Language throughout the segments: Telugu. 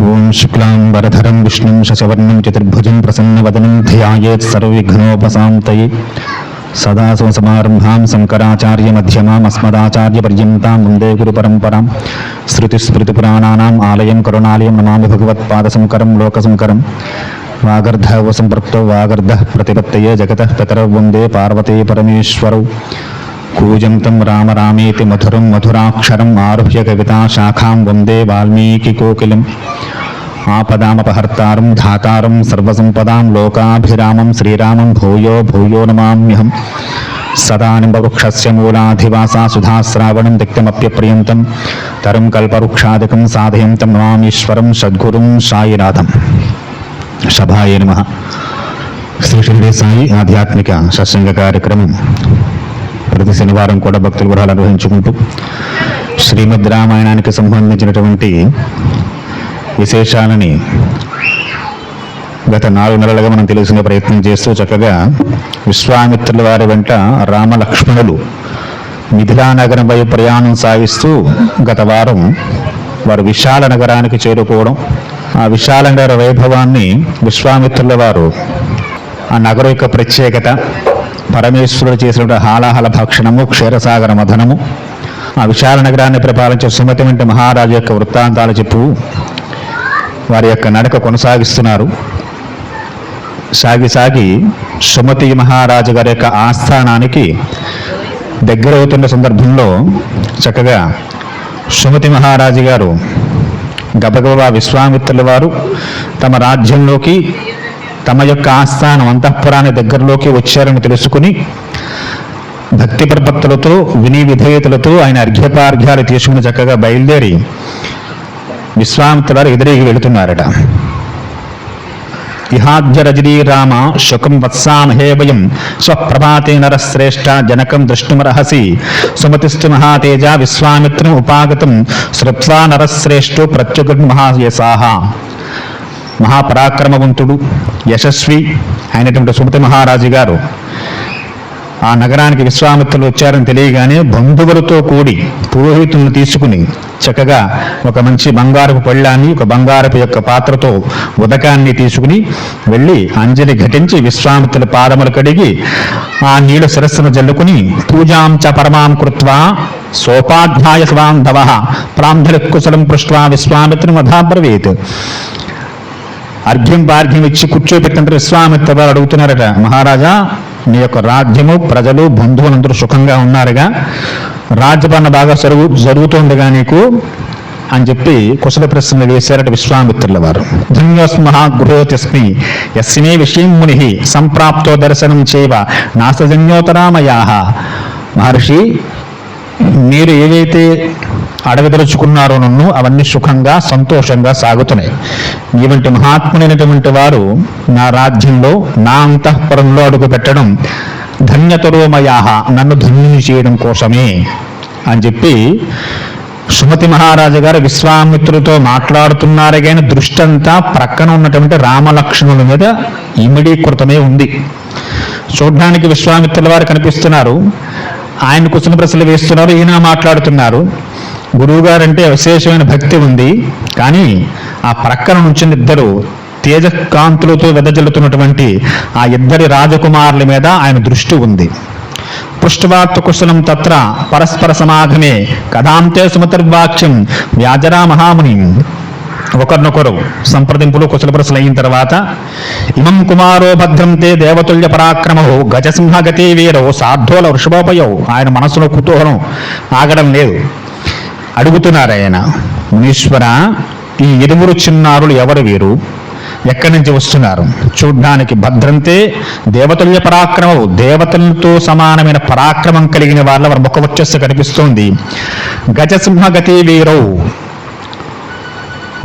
ఓం శుక్లాంబరధరం విష్ణుం శశవర్ణం చతుర్భుజం ప్రసన్నవదనం ధ్యాయేత్ సర్వవిఘ్నోపశాంతయే. సదాశివసమారంభాం శంకరాచార్యమధ్యమాం అస్మదాచార్యపర్యంతాం వందే గురుపరంపరాం. శృతిస్మృతిపురాణానాం ఆలయం కరుణాలయం నమామి భగవత్పాదశంకరం లోకశంకరం. వాగర్ధవ సంపృక్తో వాగర్ధ ప్రతిపత్తయే జగతః పితరౌ వందే పార్వతీ పరమేశ్వరౌ. కూజంతం రామ రామేతి మధురం మధురాక్షరం ఆరుహ్య కవితా శాఖాం వందే వాల్మీకి కోకిలం. ఆపదామపహర్తారం ధాతారం సర్వసంపదాం లోకాభిరామం శ్రీరామం భూయో భూయో నమామ్యహం. సదానింబవృక్షస్య మూలాధివాసా సుధాశ్రావణం తిక్తమప్యప్రియంతం తరం కల్పవృక్షాదికం సాధయంతం నమామీశ్వరం సద్గురుం సాయినాథం. సభాయ నమః. శ్రీ షిరిడి సాయి ఆధ్యాత్మిక సత్సంగ కార్యక్రమం ప్రతి శనివారం కూడా భక్తుల గృహాలు నిర్వహించుకుంటూ శ్రీమద్ రామాయణానికి సంబంధించినటువంటి విశేషాలని గత 4 నెలలుగా మనం తెలుసుకునే ప్రయత్నం చేస్తూ చక్కగా విశ్వామిత్రుల వారి వెంట రామలక్ష్మణులు మిథిలా నగరం వైపు ప్రయాణం సాగిస్తూ గత వారం వారు విశాల నగరానికి చేరుకోవడం, ఆ విశాల నగర వైభవాన్ని విశ్వామిత్రుల వారు ఆ నగరం యొక్క ప్రత్యేకత, పరమేశ్వరుడు చేసినటువంటి హాలాహల భక్షణము, క్షీరసాగర మథనము, ఆ విశాల నగరాన్ని పరిపాలించే సుమతి వంటి మహారాజు యొక్క వృత్తాంతాలు చెప్పు వారి యొక్క నడక కొనసాగిస్తున్నారు. సాగి సుమతి మహారాజు గారి యొక్క ఆస్థానానికి దగ్గరవుతున్న సందర్భంలో చక్కగా సుమతి మహారాజు గారు గబగబా విశ్వామిత్రుల వారు తమ రాజ్యంలోకి, తమ యొక్క ఆస్థానం అంతఃపురాన్ని దగ్గరలోకి వచ్చారని తెలుసుకుని భక్తి ప్రపత్తులతో విని విధేయతలతో ఆయన అర్ఘ్యపార్ఘ్యాలు తీసుకుని చక్కగా బయలుదేరి విశ్వామిత్రుల ఎదురికి వెళుతున్నారట. ఇహాద్య రజనీ రామ శుకం వత్సామహే వయం స్వప్రభాతే నరశ్రేష్ఠ జనకం ద్రష్టుమర్హసి సుమతిస్తు మహాతేజ విశ్వామిత్రం ఉపాగతం శ్రుత్వా నరశ్రేష్ఠో ప్రత్యుగన్ మహాయసాహ. మహాపరాక్రమవంతుడు, యశస్వి అయినటువంటి సుమతి మహారాజు గారు ఆ నగరానికి విశ్వామిత్రులు వచ్చారని తెలియగానే బంధువులతో కూడి పురోహితులను తీసుకుని చక్కగా ఒక మంచి బంగారపు పళ్ళాన్ని, ఒక బంగారపు యొక్క పాత్రతో ఉదకాన్ని తీసుకుని వెళ్ళి అంజలి ఘటించి విశ్వామిత్రుల పాదములు కడిగి ఆ నీళ్లు శిరస్సును జల్లుకుని పూజాం చ పరమాం కృత్వా సోపాధ్యాయ స్వాంధవ ప్రాంధలి కుశలం పృష్ట్వా విశ్వామిత్రం అధాబ్రవీత్. అర్ఘ్యం పార్ఘ్యం ఇచ్చి కూర్చోబెట్టినట్టు విశ్వామిత్ర వారు అడుగుతున్నారట, మహారాజా నీ యొక్క రాజ్యము, ప్రజలు, బంధువులందరూ సుఖంగా ఉన్నారుగా, రాజ్యపాలన బాగా జరుగుతుండగా నీకు అని చెప్పి కుశల ప్రశ్నలు వేశారట విశ్వామిత్రుల వారు. ధన్యోస్మహాగృహోతిస్మి యస్మే విషయం ముని సంప్రాప్తో దర్శనం చేవ నాసజన్యోతరామయా. మహర్షి, మీరు ఏవైతే అడగదలుచుకున్నారో నన్ను అవన్నీ సుఖంగా సంతోషంగా సాగుతున్నాయి. ఇటువంటి మహాత్ములైనటువంటి వారు నా రాజ్యంలో, నా అంతఃపురంలో అడుగు పెట్టడం ధన్యతరోమయాహ, నన్ను ధన్యుని చేయడం కోసమే అని చెప్పి సుమతి మహారాజు గారు విశ్వామిత్రులతో మాట్లాడుతున్నారు. కానీ దృష్టి అంతా ప్రక్కన ఉన్నటువంటి రామలక్ష్మణుల మీద ఇమిడీకృతమే ఉంది. చూడడానికి విశ్వామిత్రుల వారు కనిపిస్తున్నారు, ఆయన కుశల ప్రశ్నలు వేస్తున్నారు, ఈయన మాట్లాడుతున్నారు. గురువుగారు అంటే విశేషమైన భక్తి ఉంది, కానీ ఆ ప్రక్కన నుంచి ఇద్దరు తేజకాంతులతో వెదజల్లుతున్నటువంటి ఆ ఇద్దరి రాజకుమారుల మీద ఆయన దృష్టి ఉంది. పృష్ఠవార్త కుశలం తత్ర పరస్పర సమాగమే కథాంతే సుమతిర్వాక్యం వ్యాజరా మహాముని. ఒకరినొకరు సంప్రదింపులు కుశల ప్రశ్నలు అయిన తర్వాత ఇమం కుమారో భద్రంతే దేవతుల్య పరాక్రమో గజసింహగతి వీరో సార్థోల వృషభోపయో. ఆయన మనసులో కుతూహలం ఆగడం లేదు. అడుగుతున్నారు ఆయన, మునీశ్వర, ఈ ఇరువురు చిన్నారులు ఎవరు, వీరు ఎక్కడి నుంచి వస్తున్నారు? చూడ్డానికి భద్రంతే దేవతుల్య పరాక్రమం, దేవతలతో సమానమైన పరాక్రమం కలిగిన వాళ్ళ వారి ముఖ వచ్చస్సు కనిపిస్తోంది. గజసింహగతి వీరో,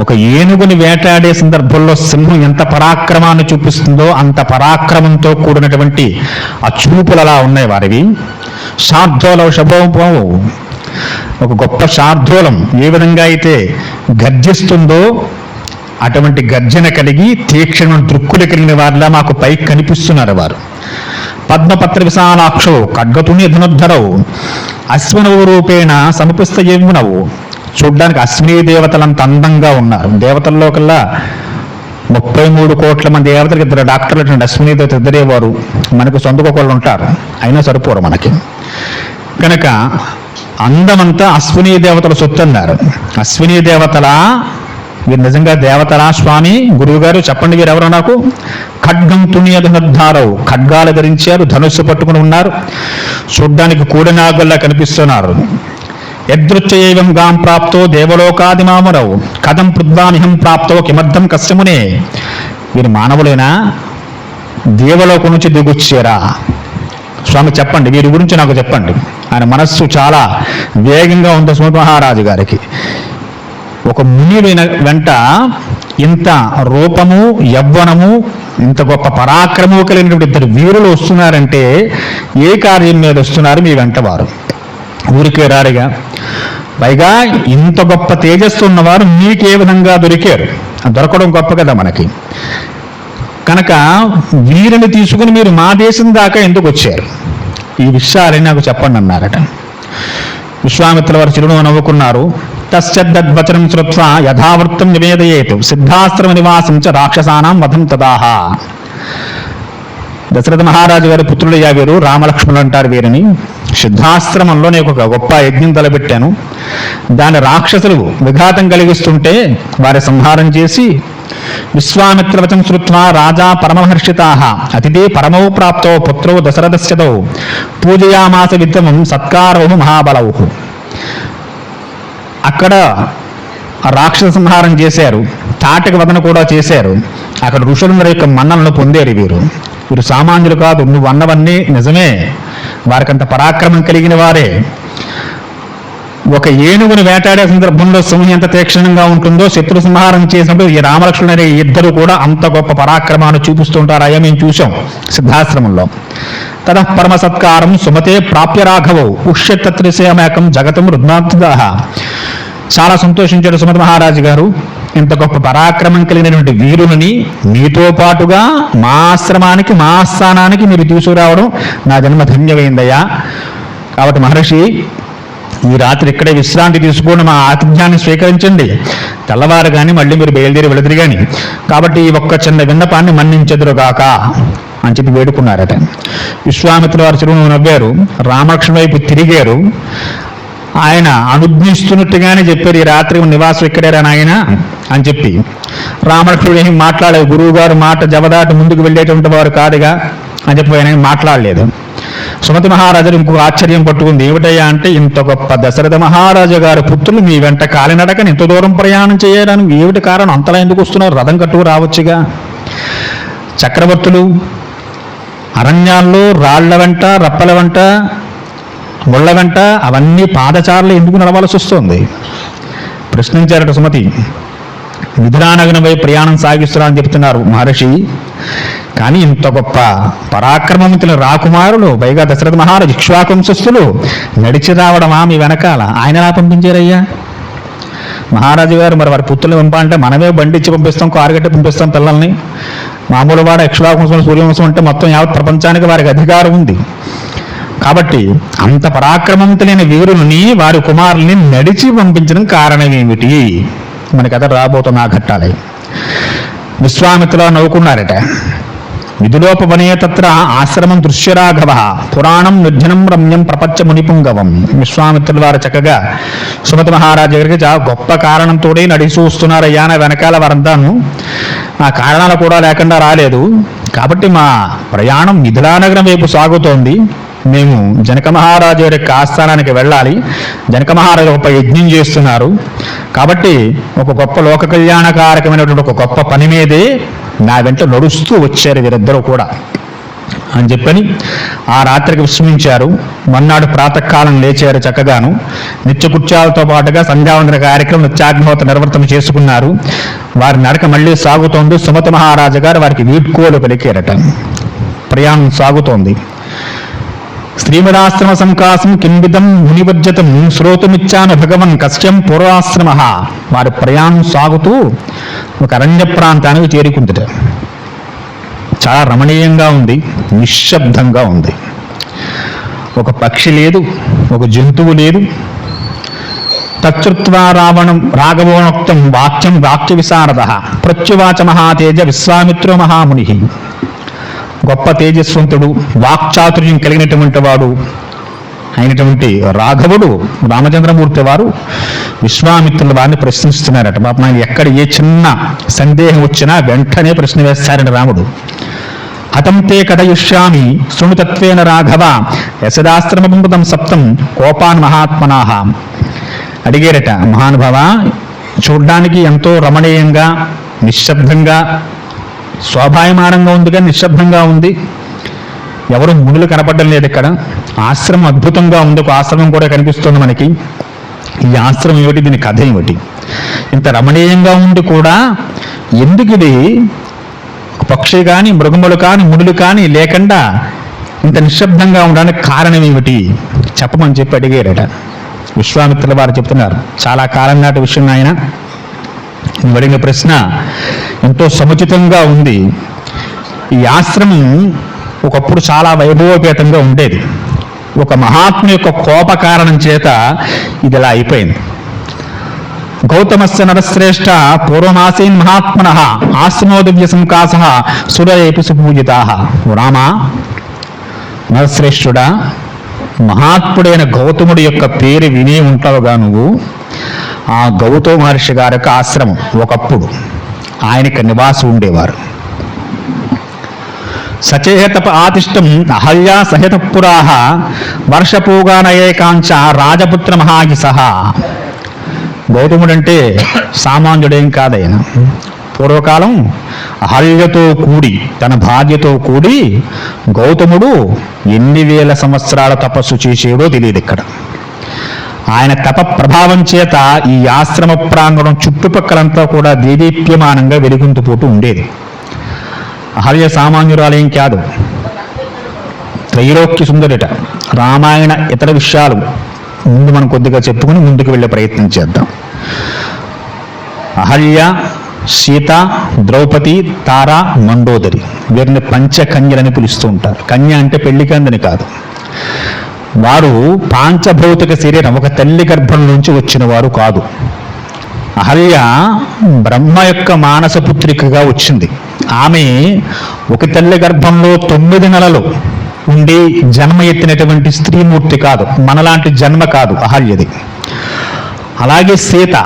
ఒక ఏనుగుని వేటాడే సందర్భంలో సింహం ఎంత పరాక్రమాన్ని చూపిస్తుందో అంత పరాక్రమంతో కూడినటువంటి ఆ చూపులు అలా ఉన్నాయి వారివి. శార్ధూల వృషభోపం, ఒక గొప్ప శార్ధూలం ఏ విధంగా అయితే గర్జిస్తుందో అటువంటి గర్జన కలిగి తీక్షణ దృక్కులు కలిగిన వారిలా మాకు పైకి కనిపిస్తున్నారు వారు. పద్మపత్ర విశాలాక్షో ఖడ్గతుని ధనుద్ధరవు అశ్వనవు రూపేణ సమపుస్త యమునవు చూడ్డానికి అశ్విని దేవతలంత అందంగా ఉన్నారు. దేవతల్లో కల్లా 33 కోట్ల మంది దేవతలకు 2 డాక్టర్లు అశ్విని దేవత ఇద్దరే వారు. మనకు సొంతకు ఒకళ్ళు ఉంటారు, అయినా సరిపోరు మనకి. కనుక అందమంతా అశ్విని దేవతల సొత్తు అన్నారు. అశ్విని దేవతలా? వీరు నిజంగా దేవతలా స్వామి? గురువు గారు చెప్పండి, వీరెవరో నాకు. ఖడ్గం తుణ్యధనుర్ధారవు, ఖడ్గాలు ధరించారు, ధనుస్సు పట్టుకుని ఉన్నారు, చూడ్డానికి కూడినాగుల్లా కనిపిస్తున్నారు. యదృచ్ఛైవం గాం ప్రాప్తో దేవలోకాదిమామరవు కథం పృథ్వామిహం ప్రాప్తో కిమర్థం కశ్యమునే. వీరు మానవులైనా దేవలోకం నుంచి దిగొచ్చారా? స్వామి చెప్పండి, వీరి గురించి నాకు చెప్పండి. ఆయన మనస్సు చాలా వేగంగా ఉంది సుమత మహారాజు గారికి. ఒక ముని వెంట ఇంత రూపము, యవ్వనము, ఇంత గొప్ప పరాక్రమము కలిగినటువంటి 2 వీరులు వస్తున్నారంటే ఏ కార్యం మీద వస్తున్నారు మీ వెంట వారు? ఊరికే రారుగా. పైగా ఇంత గొప్ప తేజస్సు ఉన్నవారు మీకే విధంగా దొరికారు? దొరకడం గొప్ప కదా మనకి. కనుక వీరిని తీసుకుని మీరు మా దేశం దాకా ఎందుకు వచ్చారు? ఈ విషయాలని నాకు చెప్పండి అన్నారట. విశ్వామిత్రుల వారు చిరునవ్వు నవ్వుకున్నారు. తస్యద్వచనం శ్రుత్వా యథావృత్తం నివేదయేతు సిద్ధాశ్రమ నివాసం చ రాక్షసానాం వధం తదాహ. దశరథ మహారాజు గారి పుత్రులయ్యా వీరు, రామలక్ష్మణులు అంటారు వీరిని. సిద్ధాశ్రమంలో నేను ఒక గొప్ప యజ్ఞం తలపెట్టాను. దాని రాక్షసులు విఘాతం కలిగిస్తుంటే వారి సంహారం చేసి విశ్వామిత్రవచం శ్రుత్వా రాజా పరమహర్షితాః అతిథి పరమౌ ప్రాప్తో పుత్రో దశరథస్యతో పూజయామాస విద్యమం సత్కారౌ మహాబలౌ. అక్కడ రాక్షస సంహారం చేశారు, తాటక వదన కూడా చేశారు. అక్కడ ఋషులందరి యొక్క మన్నలను పొందేరు వీరు. వీరు సామాన్యులు కాదు, నువ్వు అన్నవన్నీ నిజమే, వారికంత పరాక్రమం కలిగిన వారే. ఒక ఏనుగును వేటాడే సందర్భంలో సింహం ఎంత తీక్షణంగా ఉంటుందో శత్రు సంహారం చేసినప్పుడు ఈ రామలక్ష్మణుడు ఇద్దరు కూడా అంత గొప్ప పరాక్రమాన్ని చూపిస్తుంటారయ్యా, మేము చూసాం సిద్ధాశ్రమంలో. తతః పరమ సత్కారం సుమతే ప్రాప్య రాఘవో ఉష్యత్రిశేమేకం జగతం రుద్మాంతదాహ. చాలా సంతోషించాడు సుమత మహారాజు గారు. ఇంత గొప్ప పరాక్రమం కలిగినటువంటి వీరులని మీతో పాటుగా మా ఆశ్రమానికి, మా ఆస్థానానికి మీరు తీసుకురావడం నా జన్మ ధన్యమైందయ్యా. కాబట్టి మహర్షి, ఈ రాత్రి ఇక్కడే విశ్రాంతి తీసుకొని మా ఆతిథ్యాన్ని స్వీకరించండి. తెల్లవారు కానీ మళ్ళీ మీరు బయలుదేరి వెళుదురు కానీ. కాబట్టి ఈ ఒక్క చిన్న విన్నపాన్ని మన్నించెదురుగాక అని చెప్పి వేడుకున్నారట. విశ్వామిత్రుల వారు చిరునవ్వు నవ్వారు, రామలక్ష్మణ వైపు తిరిగారు. ఆయన అనుజ్ఞిస్తున్నట్టుగానే చెప్పారు, ఈ రాత్రి నివాసం ఇక్కడేరా నాయన అని చెప్పి. రామలక్ష్మణుడు ఏం మాట్లాడలేదు. గురువు గారు మాట జవదాటి ముందుకు వెళ్ళేటువంటి వారు కాదుగా అని చెప్పి ఆయన మాట్లాడలేదు. సుమతి మహారాజు ఇంకొక ఆశ్చర్యం పట్టుకుంది. ఏమిటయ్యా అంటే, ఇంత గొప్ప దశరథ మహారాజు గారి పుత్రులు మీ వెంట కాలినడకని ఇంత దూరం ప్రయాణం చేయడానికి ఏమిటి కారణం? అంతలా ఎందుకు వస్తున్నారు? రథం కట్టుకు రావచ్చుగా. చక్రవర్తులు అరణ్యాల్లో రాళ్ల వెంట, రప్పల వెంట, ముళ్ళ వెంట అవన్నీ పాదచారులు ఎందుకు నడవాల్సి వస్తుంది? ప్రశ్నించారట సుమతి. మిథిలానగరం వైపు ప్రయాణం సాగిస్తున్నా అని చెప్తున్నారు మహర్షి. కానీ ఇంత గొప్ప పరాక్రమవంతుల రాకుమారులు, పైగా దశరథ మహారాజు ఇక్ష్వాకంశస్థులు నడిచి రావడమా మీ వెనకాల? ఆయన ఎలా పంపించారయ్యా? మహారాజు గారు మరి వారి పుత్రులు పంపాలంటే మనమే బండి ఇచ్చి పంపిస్తాం, కారు కట్టి పంపిస్తాం పిల్లల్ని. మామూలు వాడు ఇక్ష్వాకంశం, సూర్యవంశం అంటే మొత్తం యావత్ ప్రపంచానికి వారికి అధికారం ఉంది. కాబట్టి అంత పరాక్రమవంతులైన వీరుల్ని, వారి కుమారుల్ని నడిచి పంపించడం కారణం ఏమిటి? మన కథ రాబోతున్న ఆ ఘట్టాలే. విశ్వామిత్రులు నవ్వుకున్నారట. విధులోపవనే తత్ర ఆశ్రమం దృశ్యరాఘవ పురాణం నిర్జనం రమ్యం ప్రపంచ మునిపుంగవం. విశ్వామిత్రుల వారు చక్కగా సుమతి మహారాజు గారికి చాలా గొప్ప కారణంతో నడిచి చూస్తున్నారయ్యా. నా వెనకాల వారంతాను ఆ కారణాలు కూడా లేకుండా రాలేదు. కాబట్టి మా ప్రయాణం మిథిలానగరం వైపు సాగుతోంది. మేము జనక మహారాజు యొక్క ఆస్థానానికి వెళ్ళాలి. జనక మహారాజు గొప్ప యజ్ఞం చేస్తున్నారు. కాబట్టి ఒక గొప్ప లోక కళ్యాణకారకమైనటువంటి ఒక గొప్ప పని మీదే నా వెంట నడుస్తూ వచ్చారు వీరిద్దరూ కూడా అని చెప్పని ఆ రాత్రికి విశ్రమించారు. మొన్నాడు ప్రాతకాలం లేచారు చక్కగాను. నిత్యకృత్యాలతో పాటుగా సంధ్యావందన కార్యక్రమం నిత్యాగ్నిహోత్ర నిర్వర్తన చేసుకున్నారు. వారి నడక మళ్ళీ సాగుతోంది. సుమత మహారాజు గారు వారికి వీడ్కోలు పలికారట. ప్రయాణం సాగుతోంది. శ్రీమదాశ్రమ సంకాసం కింవిదం మునివర్జతం శ్రోతుమిచ్చాను భగవన్ కశ్యం పూర్వాశ్రమ. వారి ప్రయాణం సాగుతూ ఒక అరణ్య ప్రాంతానికి చేరుకుందట. చాలా రమణీయంగా ఉంది, నిశ్శబ్దంగా ఉంది. ఒక పక్షి లేదు, ఒక జంతువు లేదు. తచ్చుత్వా రాఘవోక్తం వాక్యం వాక్య విశారద ప్రత్యువాచ మహాతేజ విశ్వామిత్రో మహాముని. గొప్ప తేజస్వంతుడు, వాక్చాతుర్యం కలిగినటువంటి వాడు అయినటువంటి రాఘవుడు రామచంద్రమూర్తి వారు విశ్వామిత్రుల వారిని ప్రశ్నిస్తున్నారట. పాపం ఆయన ఎక్కడ ఏ చిన్న సందేహం వచ్చినా వెంటనే ప్రశ్న వేస్తారని రాముడు. హతం తే కథయిష్యామి శృణుతత్వేన రాఘవ యశదాశ్రమం సప్తం కోపాన్ మహాత్మనాహ. అడిగారట, మహానుభావ, చూడ్డానికి ఎంతో రమణీయంగా నిశ్శబ్దంగా స్వాభాయమానంగా ఉంది కానీ నిశ్శబ్దంగా ఉంది, ఎవరు మునులు కనపడడం లేదు ఇక్కడ. ఆశ్రమం అద్భుతంగా ఉంది, ఒక ఆశ్రమం కూడా కనిపిస్తుంది మనకి. ఈ ఆశ్రమం ఏమిటి, దీని కథ ఏమిటి? ఇంత రమణీయంగా ఉండి కూడా ఎందుకు ఇది పక్షి కానీ మృగములు కానీ మునులు కానీ లేకుండా ఇంత నిశ్శబ్దంగా ఉండడానికి కారణం ఏమిటి చెప్పమని చెప్పి అడిగారట. విశ్వామిత్రుల వారు చెప్తున్నారు, చాలా కాలం నాటి విషయం ఆయన. అడిగిన ప్రశ్న ఎంతో సముచితంగా ఉంది. ఈ ఆశ్రమం ఒకప్పుడు చాలా వైభవోపేతంగా ఉండేది. ఒక మహాత్మ యొక్క కోప కారణం చేత ఇది ఇలా అయిపోయింది. గౌతమస్య నరశ్రేష్ఠ పూర్వమాసీన్ మహాత్మన ఆశ్రమోదివ్య సంకాస సురేపి సుపూజితా. రామ, నరశ్రేష్ఠుడా, మహాత్ముడైన గౌతముడి యొక్క పేరు వినే ఉంటావుగా నువ్వు. ఆ గౌతమ మహర్షి గారి యొక్క ఆశ్రమం ఒకప్పుడు ఆయనకి నివాసం ఉండేవారు. సచేహతప ఆతిష్టం అహల్యా సహిత పురాహ వర్షపూగానయేకాంచ రాజపుత్ర మహాగిస. గౌతముడంటే సామాన్యుడేం కాదైన. పూర్వకాలం అహల్యతో కూడి, తన భార్యతో కూడి గౌతముడు ఎన్ని వేల సంవత్సరాల తపస్సు చేసేదో తెలియదు ఇక్కడ. ఆయన తప ప్రభావం చేత ఈ ఆశ్రమ ప్రాంగణం చుట్టుపక్కలంతా కూడా దేదీప్యమానంగా వెలుగుంటుపోతూ ఉండేది. అహల్య సామాన్యురాలేం కాదు, త్రైలోక్య సుందరిట. రామాయణ ఇతర విషయాలు ముందు మనం కొద్దిగా చెప్పుకుని ముందుకు వెళ్ళే ప్రయత్నం చేద్దాం. అహల్య, సీత, ద్రౌపది, తార, మండోదరి, వీరిని పంచకన్యలని పిలుస్తూ ఉంటారు. కన్య అంటే పెళ్లికందని కాదు. వారు పాంచభౌతిక శరీరం, ఒక తల్లి గర్భం నుంచి వచ్చిన వారు కాదు. అహల్య బ్రహ్మ యొక్క మానసపుత్రికగా వచ్చింది. ఆమె ఒక తల్లి గర్భంలో 9 నెలలు ఉండి జన్మ ఎత్తినటువంటి స్త్రీమూర్తి కాదు, మనలాంటి జన్మ కాదు అహల్యది. అలాగే సీత,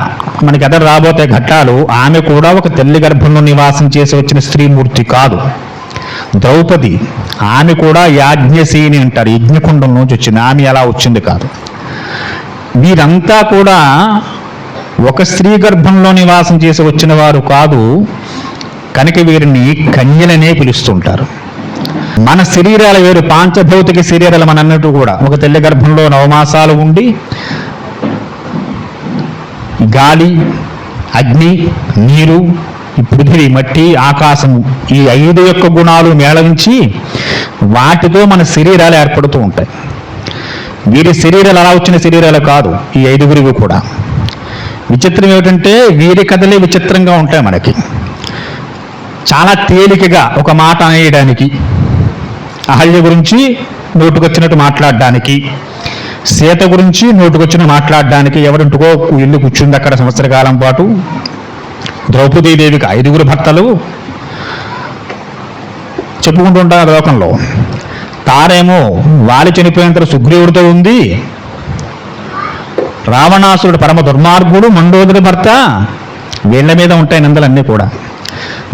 మనకి ఎదురు రాబోతే ఘట్టాలు, ఆమె కూడా ఒక తల్లి గర్భంలో నివాసం చేసి వచ్చిన స్త్రీమూర్తి కాదు. ద్రౌపది, ఆమె కూడా యాజ్ఞసేని అంటారు, యజ్ఞకుండం నుంచి వచ్చింది, ఆమె ఎలా వచ్చింది కాదు. వీరంతా కూడా ఒక స్త్రీ గర్భంలో నివాసం చేసి వచ్చిన వారు కాదు. కనుక వీరిని కన్యలనే పిలుస్తుంటారు. మన శరీరాలు వేరు, పాంచభౌతిక శరీరాలు మన అన్నట్టు కూడా ఒక తల్లి గర్భంలో 9 మాసాలు ఉండి గాలి, అగ్ని, నీరు, ఈ పృథివీ, మట్టి, ఆకాశము, ఈ 5 యొక్క గుణాలు మేళవించి వాటితో మన శరీరాలు ఏర్పడుతూ ఉంటాయి. వీరి శరీరాలు అలా వచ్చిన శరీరాలు కాదు ఈ 5గురివి కూడా. విచిత్రం ఏమిటంటే వీరి కథలే విచిత్రంగా ఉంటాయి. మనకి చాలా తేలికగా ఒక మాట అనేయడానికి, అహల్య గురించి నోటుకొచ్చినట్టు మాట్లాడడానికి, సీత గురించి నోటుకొచ్చిన మాట్లాడడానికి, ఎవరింటికో ఇల్లు కూర్చుంది అక్కడ సంవత్సర కాలం పాటు. ద్రౌపదీదేవికి 5గురు భర్తలు చెప్పుకుంటుంటారు లోకంలో. తారేమో వాలి చనిపోయినంత సుగ్రీవుడితో ఉంది. రావణాసురుడు పరమ దుర్మార్గుడు, మండోదరి భర్త. వీళ్ళ మీద ఉంటాయి నిందలన్నీ కూడా.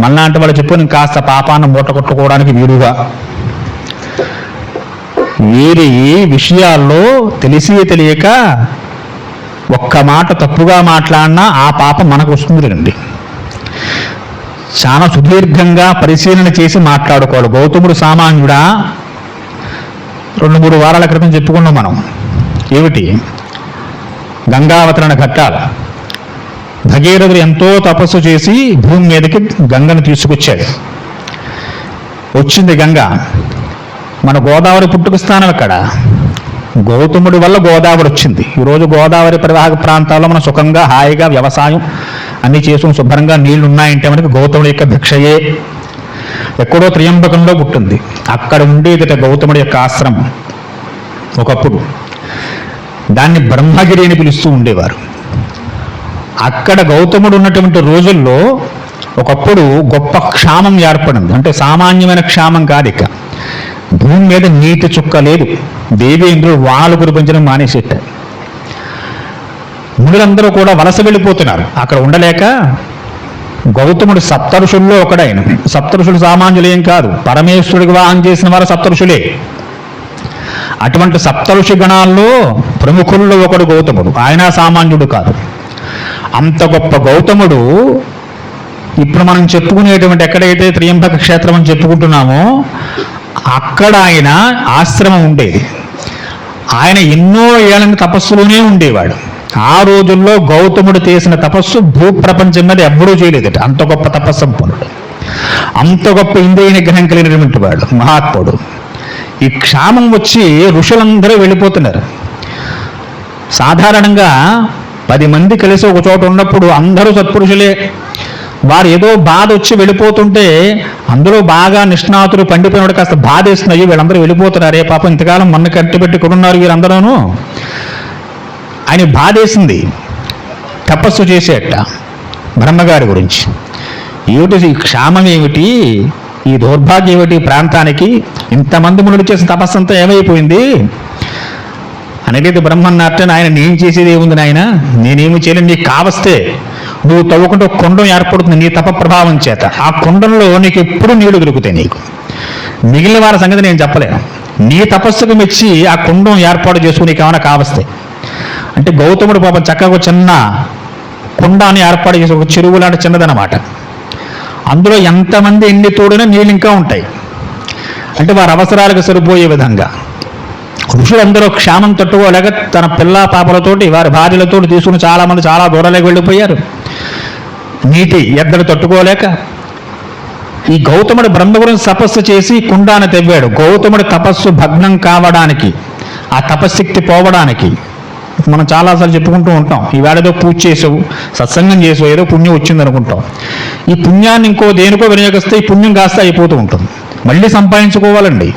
మళ్ళాంటి వాళ్ళు చెప్పుని కాస్త పాపాన్ని మూట కొట్టుకోవడానికి వీలుగా. వీరి విషయాల్లో తెలిసి తెలియక ఒక్క మాట తప్పుగా మాట్లాడినా ఆ పాపం మనకు వస్తుంది రండి. చాలా సుదీర్ఘంగా పరిశీలన చేసి మాట్లాడుకోవాలి. గౌతముడు సామాన్యుడా? 2-3 వారాల క్రితం చెప్పుకున్నాం మనం. ఏమిటి? గంగావతరణ ఘట్టాలు. భగీరథుడు ఎంతో తపస్సు చేసి భూమి మీదకి గంగను తీసుకొచ్చాడు. వచ్చింది గంగ, మన గోదావరి పుట్టుక స్థానం అక్కడ. గౌతముడి వల్ల గోదావరి వచ్చింది. ఈరోజు గోదావరి పరివాహక ప్రాంతాల్లో మనం సుఖంగా హాయిగా వ్యవసాయం అన్నీ చేసుకుని శుభ్రంగా నీళ్లు ఉన్నాయంటే మనకి గౌతముడి యొక్క భిక్షయే. ఎక్కడో త్రియంబకంలో పుట్టింది, అక్కడ ఉండేదిట గౌతముడి యొక్క ఆశ్రమం. ఒకప్పుడు దాన్ని బ్రహ్మగిరి అని పిలుస్తూ ఉండేవారు. అక్కడ గౌతముడు ఉన్నటువంటి రోజుల్లో ఒకప్పుడు గొప్ప క్షామం ఏర్పడింది. అంటే సామాన్యమైన క్షామం కాదు, ఇక భూమి మీద నీటి చుక్క లేదు. దేవేంద్రుడు వానలు కురిపించడం మానేసేట. మునులందరూ కూడా వలస వెళ్ళిపోతున్నారు. అక్కడ ఉండలేక గౌతముడు సప్తఋషుల్లో ఒకడైన. సప్తఋషులు సామాన్యులేం కాదు, పరమేశ్వరుడికి వివాహం చేసిన వారు సప్తఋషులే. అటువంటి సప్తఋషి గణాల్లో ప్రముఖుల్లో ఒకడు గౌతముడు. ఆయన సామాన్యుడు కాదు. అంత గొప్ప గౌతముడు ఇప్పుడు మనం చెప్పుకునేటువంటి ఎక్కడైతే త్రియంబక క్షేత్రం అని చెప్పుకుంటున్నామో అక్కడ ఆయన ఆశ్రమం ఉండేది. ఆయన ఎన్నో ఏళ్ళని తపస్సులోనే ఉండేవాడు. ఆ రోజుల్లో గౌతముడు చేసిన తపస్సు భూప్రపంచం మీద ఎవ్వరూ చేయలేదట. అంత గొప్ప తపస్సంపన్నుడు, అంత గొప్ప ఇంద్రియ నిగ్రహం కలిగినటువంటి వాడు మహాత్ముడు. ఈ క్షామం వచ్చి ఋషులందరూ వెళ్ళిపోతున్నారు. సాధారణంగా 10 మంది కలిసి ఒక చోట ఉన్నప్పుడు అందరూ సత్పురుషులే. వారు ఏదో బాధ వచ్చి వెళ్ళిపోతుంటే అందులో బాగా నిష్ణాతులు పండిపోయినప్పుడు కాస్త బాధ వేస్తున్నాయి, వీళ్ళందరూ వెళ్ళిపోతున్నారే పాపం, ఇంతకాలం మొన్న కట్టిపెట్టి కొడున్నారు వీరందరూను. ఆయన బాధేసింది. తపస్సు చేసేట బ్రహ్మగారి గురించి. ఏమిటి ఈ క్షామం, ఏమిటి ఈ దౌర్భాగ్యం, ఏమిటి ప్రాంతానికి, ఇంతమంది మునులు చేసిన తపస్సు అంతా ఏమైపోయింది అనగైతే బ్రహ్మన్నట్టే, ఆయన నేను చేసేది ఏముంది నాయన, నేనేమి చేయలేను, నీకు కావస్తే నువ్వు తవ్వుకుంటే ఒక కుండం ఏర్పడుతుంది నీ తప ప్రభావం చేత. ఆ కుండంలో నీకు ఎప్పుడు నీళ్లు దొరుకుతాయి. నీకు మిగిలిన వారి సంగతి నేను చెప్పలేను. నీ తపస్సుకు మెచ్చి ఆ కుండం ఏర్పాటు చేసుకుని నీకు ఏమైనా కావస్తే అంటే గౌతముడు పాపం చక్కగా చిన్న కుండాన్ని ఏర్పాటు చేసి, ఒక చెరువు లాంటి చిన్నదనమాట. అందులో ఎంతమంది ఎన్ని తోడినా నీళ్ళు ఇంకా ఉంటాయి. అంటే వారి అవసరాలకు సరిపోయే విధంగా ఋషులందరూ క్షామం తట్టుకోలేక తన పిల్ల పాపలతోటి వారి భార్యలతో తీసుకుని చాలామంది చాలా దూరాలకు వెళ్ళిపోయారు. నీటి ఎద్దడు తట్టుకోలేక ఈ గౌతముడు బ్రహ్మ గురించి తపస్సు చేసి కుండాన్ని తెవ్వాడు. గౌతముడి తపస్సు భగ్నం కావడానికి, ఆ తపశక్తి పోవడానికి మనం చాలాసార్లు చెప్పుకుంటూ ఉంటాం. ఈవేళ ఏదో పూజ చేసావు, సత్సంగం చేసావు, ఏదో పుణ్యం వచ్చింది అనుకుంటాం. ఈ పుణ్యాన్ని ఇంకో దేనికో వినియోగిస్తే ఈ పుణ్యం కాస్త అయిపోతూ ఉంటుంది. మళ్ళీ సంపాదించుకోవాలండి.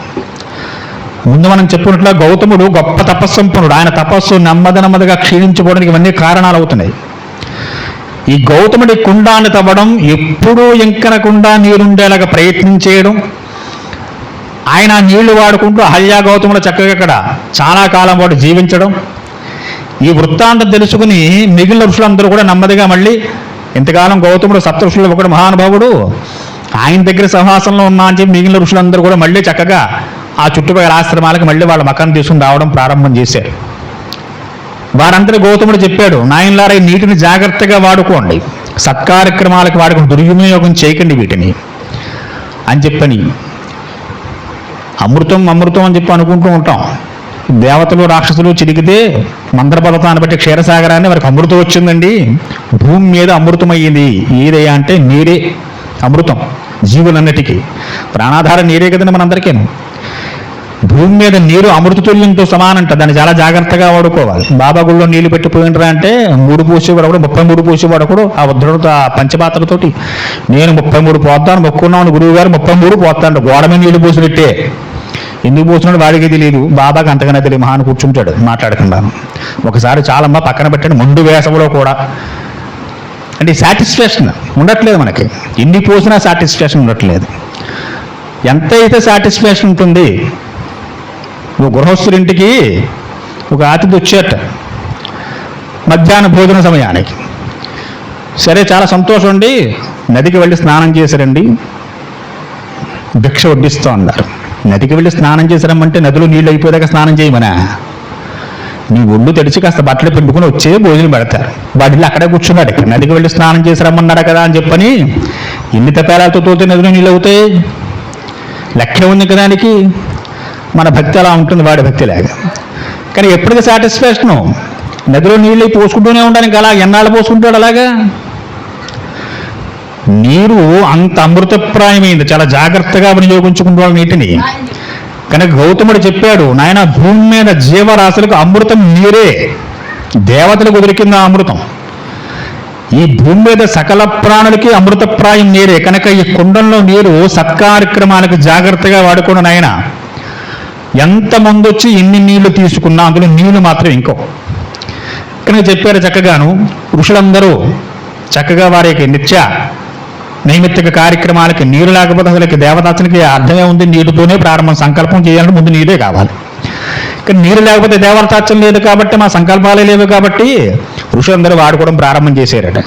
ముందు మనం చెప్పుకున్నట్లుగా గౌతముడు గొప్ప తపస్సంపన్నుడు. ఆయన తపస్సు నెమ్మదిగా క్షీణించిపోవడానికి ఇవన్నీ కారణాలు అవుతున్నాయి. ఈ గౌతముడి కుండాన్ని తవ్వడం, ఎప్పుడూ ఇంకనకుండా నీరుండేలాగా ప్రయత్నం చేయడం, ఆయన నీళ్లు వాడుకుంటూ అహల్యా గౌతముడు చక్కగా ఇక్కడ చాలా కాలం పాటు జీవించడం, ఈ వృత్తాంతం తెలుసుకుని మిగిలిన ఋషులందరూ కూడా నెమ్మదిగా మళ్ళీ, ఇంతకాలం గౌతముడు సప్తఋషులు ఒకడు మహానుభావుడు, ఆయన దగ్గర సహవాసంలో ఉన్నా అని చెప్పి మిగిలిన ఋషులందరూ కూడా మళ్ళీ చక్కగా ఆ చుట్టుపక్కల ఆశ్రమాలకు మళ్ళీ వాళ్ళ మకాన్ని తీసుకుని రావడం ప్రారంభం చేశారు. వారందరూ గౌతముడు చెప్పాడు, నాయనలారా ఈ నీటిని జాగ్రత్తగా వాడుకోండి, సత్కార్యక్రమాలకు వాడుకుని దుర్వినియోగం చేయకండి వీటిని అని చెప్పని. అమృతం అని చెప్పి అనుకుంటూ ఉంటాం. దేవతలు రాక్షసులు చిరిగితే మంత్రపర్వతాన్ని బట్టి క్షీరసాగరాన్ని వారికి అమృతం వచ్చిందండి. భూమి మీద అమృతమయ్యింది. ఏదయ్యా అంటే నీరే అమృతం జీవులన్నిటికీ. ప్రాణాధార నీరే కదండి మనందరికీను. భూమి మీద నీరు అమృతతుల్యంతో సమానంట. దాన్ని చాలా జాగ్రత్తగా వాడుకోవాలి. బాబా గుళ్ళో నీళ్లు పెట్టిపోయింటారా అంటే 3 పోసేవాడు కూడా 33 పోసేవాడు కూడా ఆ ఉద్ధరణతో ఆ పంచపాత్రతోటి. నేను 33 పోతాను మొక్కున్నాను, గురువు గారు 33 పోతాను. గోడ మీద నీళ్లు పోసినట్టే. ఎందుకు పోతున్నాడు వాడికి తెలియదు, బాబాకి అంతగానే తెలియదు. మహాను కూర్చుంటాడు మాట్లాడకుండాను. ఒకసారి చాలమ్మ పక్కన పెట్టండి, ముందు వేసవిలో కూడా. అంటే సాటిస్ఫాక్షన్ ఉండట్లేదు మనకి. ఎన్ని పోసినా సాటిస్ఫాక్షన్ ఉండట్లేదు. ఎంతైతే సాటిస్ఫాక్షన్ ఉంటుంది. ఒక గృహస్థుడింటికి ఒక అతిథి వచ్చేట మధ్యాహ్న భోజన సమయానికి. సరే చాలా సంతోషం అండి, నదికి వెళ్ళి స్నానం చేశారండి, భిక్ష వడ్డిస్తూ అన్నారు. నదికి వెళ్ళి స్నానం చేశారమ్మంటే నదిలో నీళ్ళు అయిపోయాక స్నానం చేయమనా? నీ ఒళ్ళు తెడిచి కాస్త బట్టలు పిండుకుని వచ్చే భోజనం పెడతారు. వాడిల్లు అక్కడే కూర్చున్నాడు. ఇక్కడ నదికి వెళ్ళి స్నానం చేశారమ్మన్నాడు కదా అని చెప్పని ఎన్ని తపేలాలతో తోతే నదిలో నీళ్ళు అవుతాయి? లెక్క ఉంది కదా దానికి. మన భక్తి అలా ఉంటుంది, వాడి భక్తి లాగా. కానీ ఎప్పటికీ సాటిస్ఫాక్షను నదిలో నీళ్ళు పోసుకుంటూనే ఉండడానికి అలా ఎన్నాళ్ళు పోసుకుంటాడు అలాగా. నీరు అంత అమృతప్రాయమైంది, చాలా జాగ్రత్తగా వినియోగించుకుంటాడు నీటిని. కనుక గౌతముడు చెప్పాడు, నాయన భూమి మీద జీవరాశులకు అమృతం నీరే, దేవతలకు దొరికింది ఆ అమృతం. ఈ భూమి మీద సకల ప్రాణులకి అమృతప్రాయం నీరే. కనుక ఈ కుండంలో నీరు సత్కార్యక్రమాలకు జాగ్రత్తగా వాడుకోండి నాయన. ఎంతమంది వచ్చి ఎన్ని నీళ్లు తీసుకున్నా అందులో నీళ్లు మాత్రం ఇంకో. పక్కనే చెప్పారు చక్కగాను. ఋషులందరూ చక్కగా వారికి నిత్య నైమిత్తిక కార్యక్రమాలకి నీరు లేకపోతే అసలు దేవతార్చనకి అర్థమే ఉంది. నీటితోనే ప్రారంభం, సంకల్పం చేయాలంటే ముందు నీరే కావాలి. కానీ నీరు లేకపోతే దేవతార్చన లేదు కాబట్టి, మా సంకల్పాలే లేవు కాబట్టి ఋషులందరూ వాడుకోవడం ప్రారంభం చేశారట.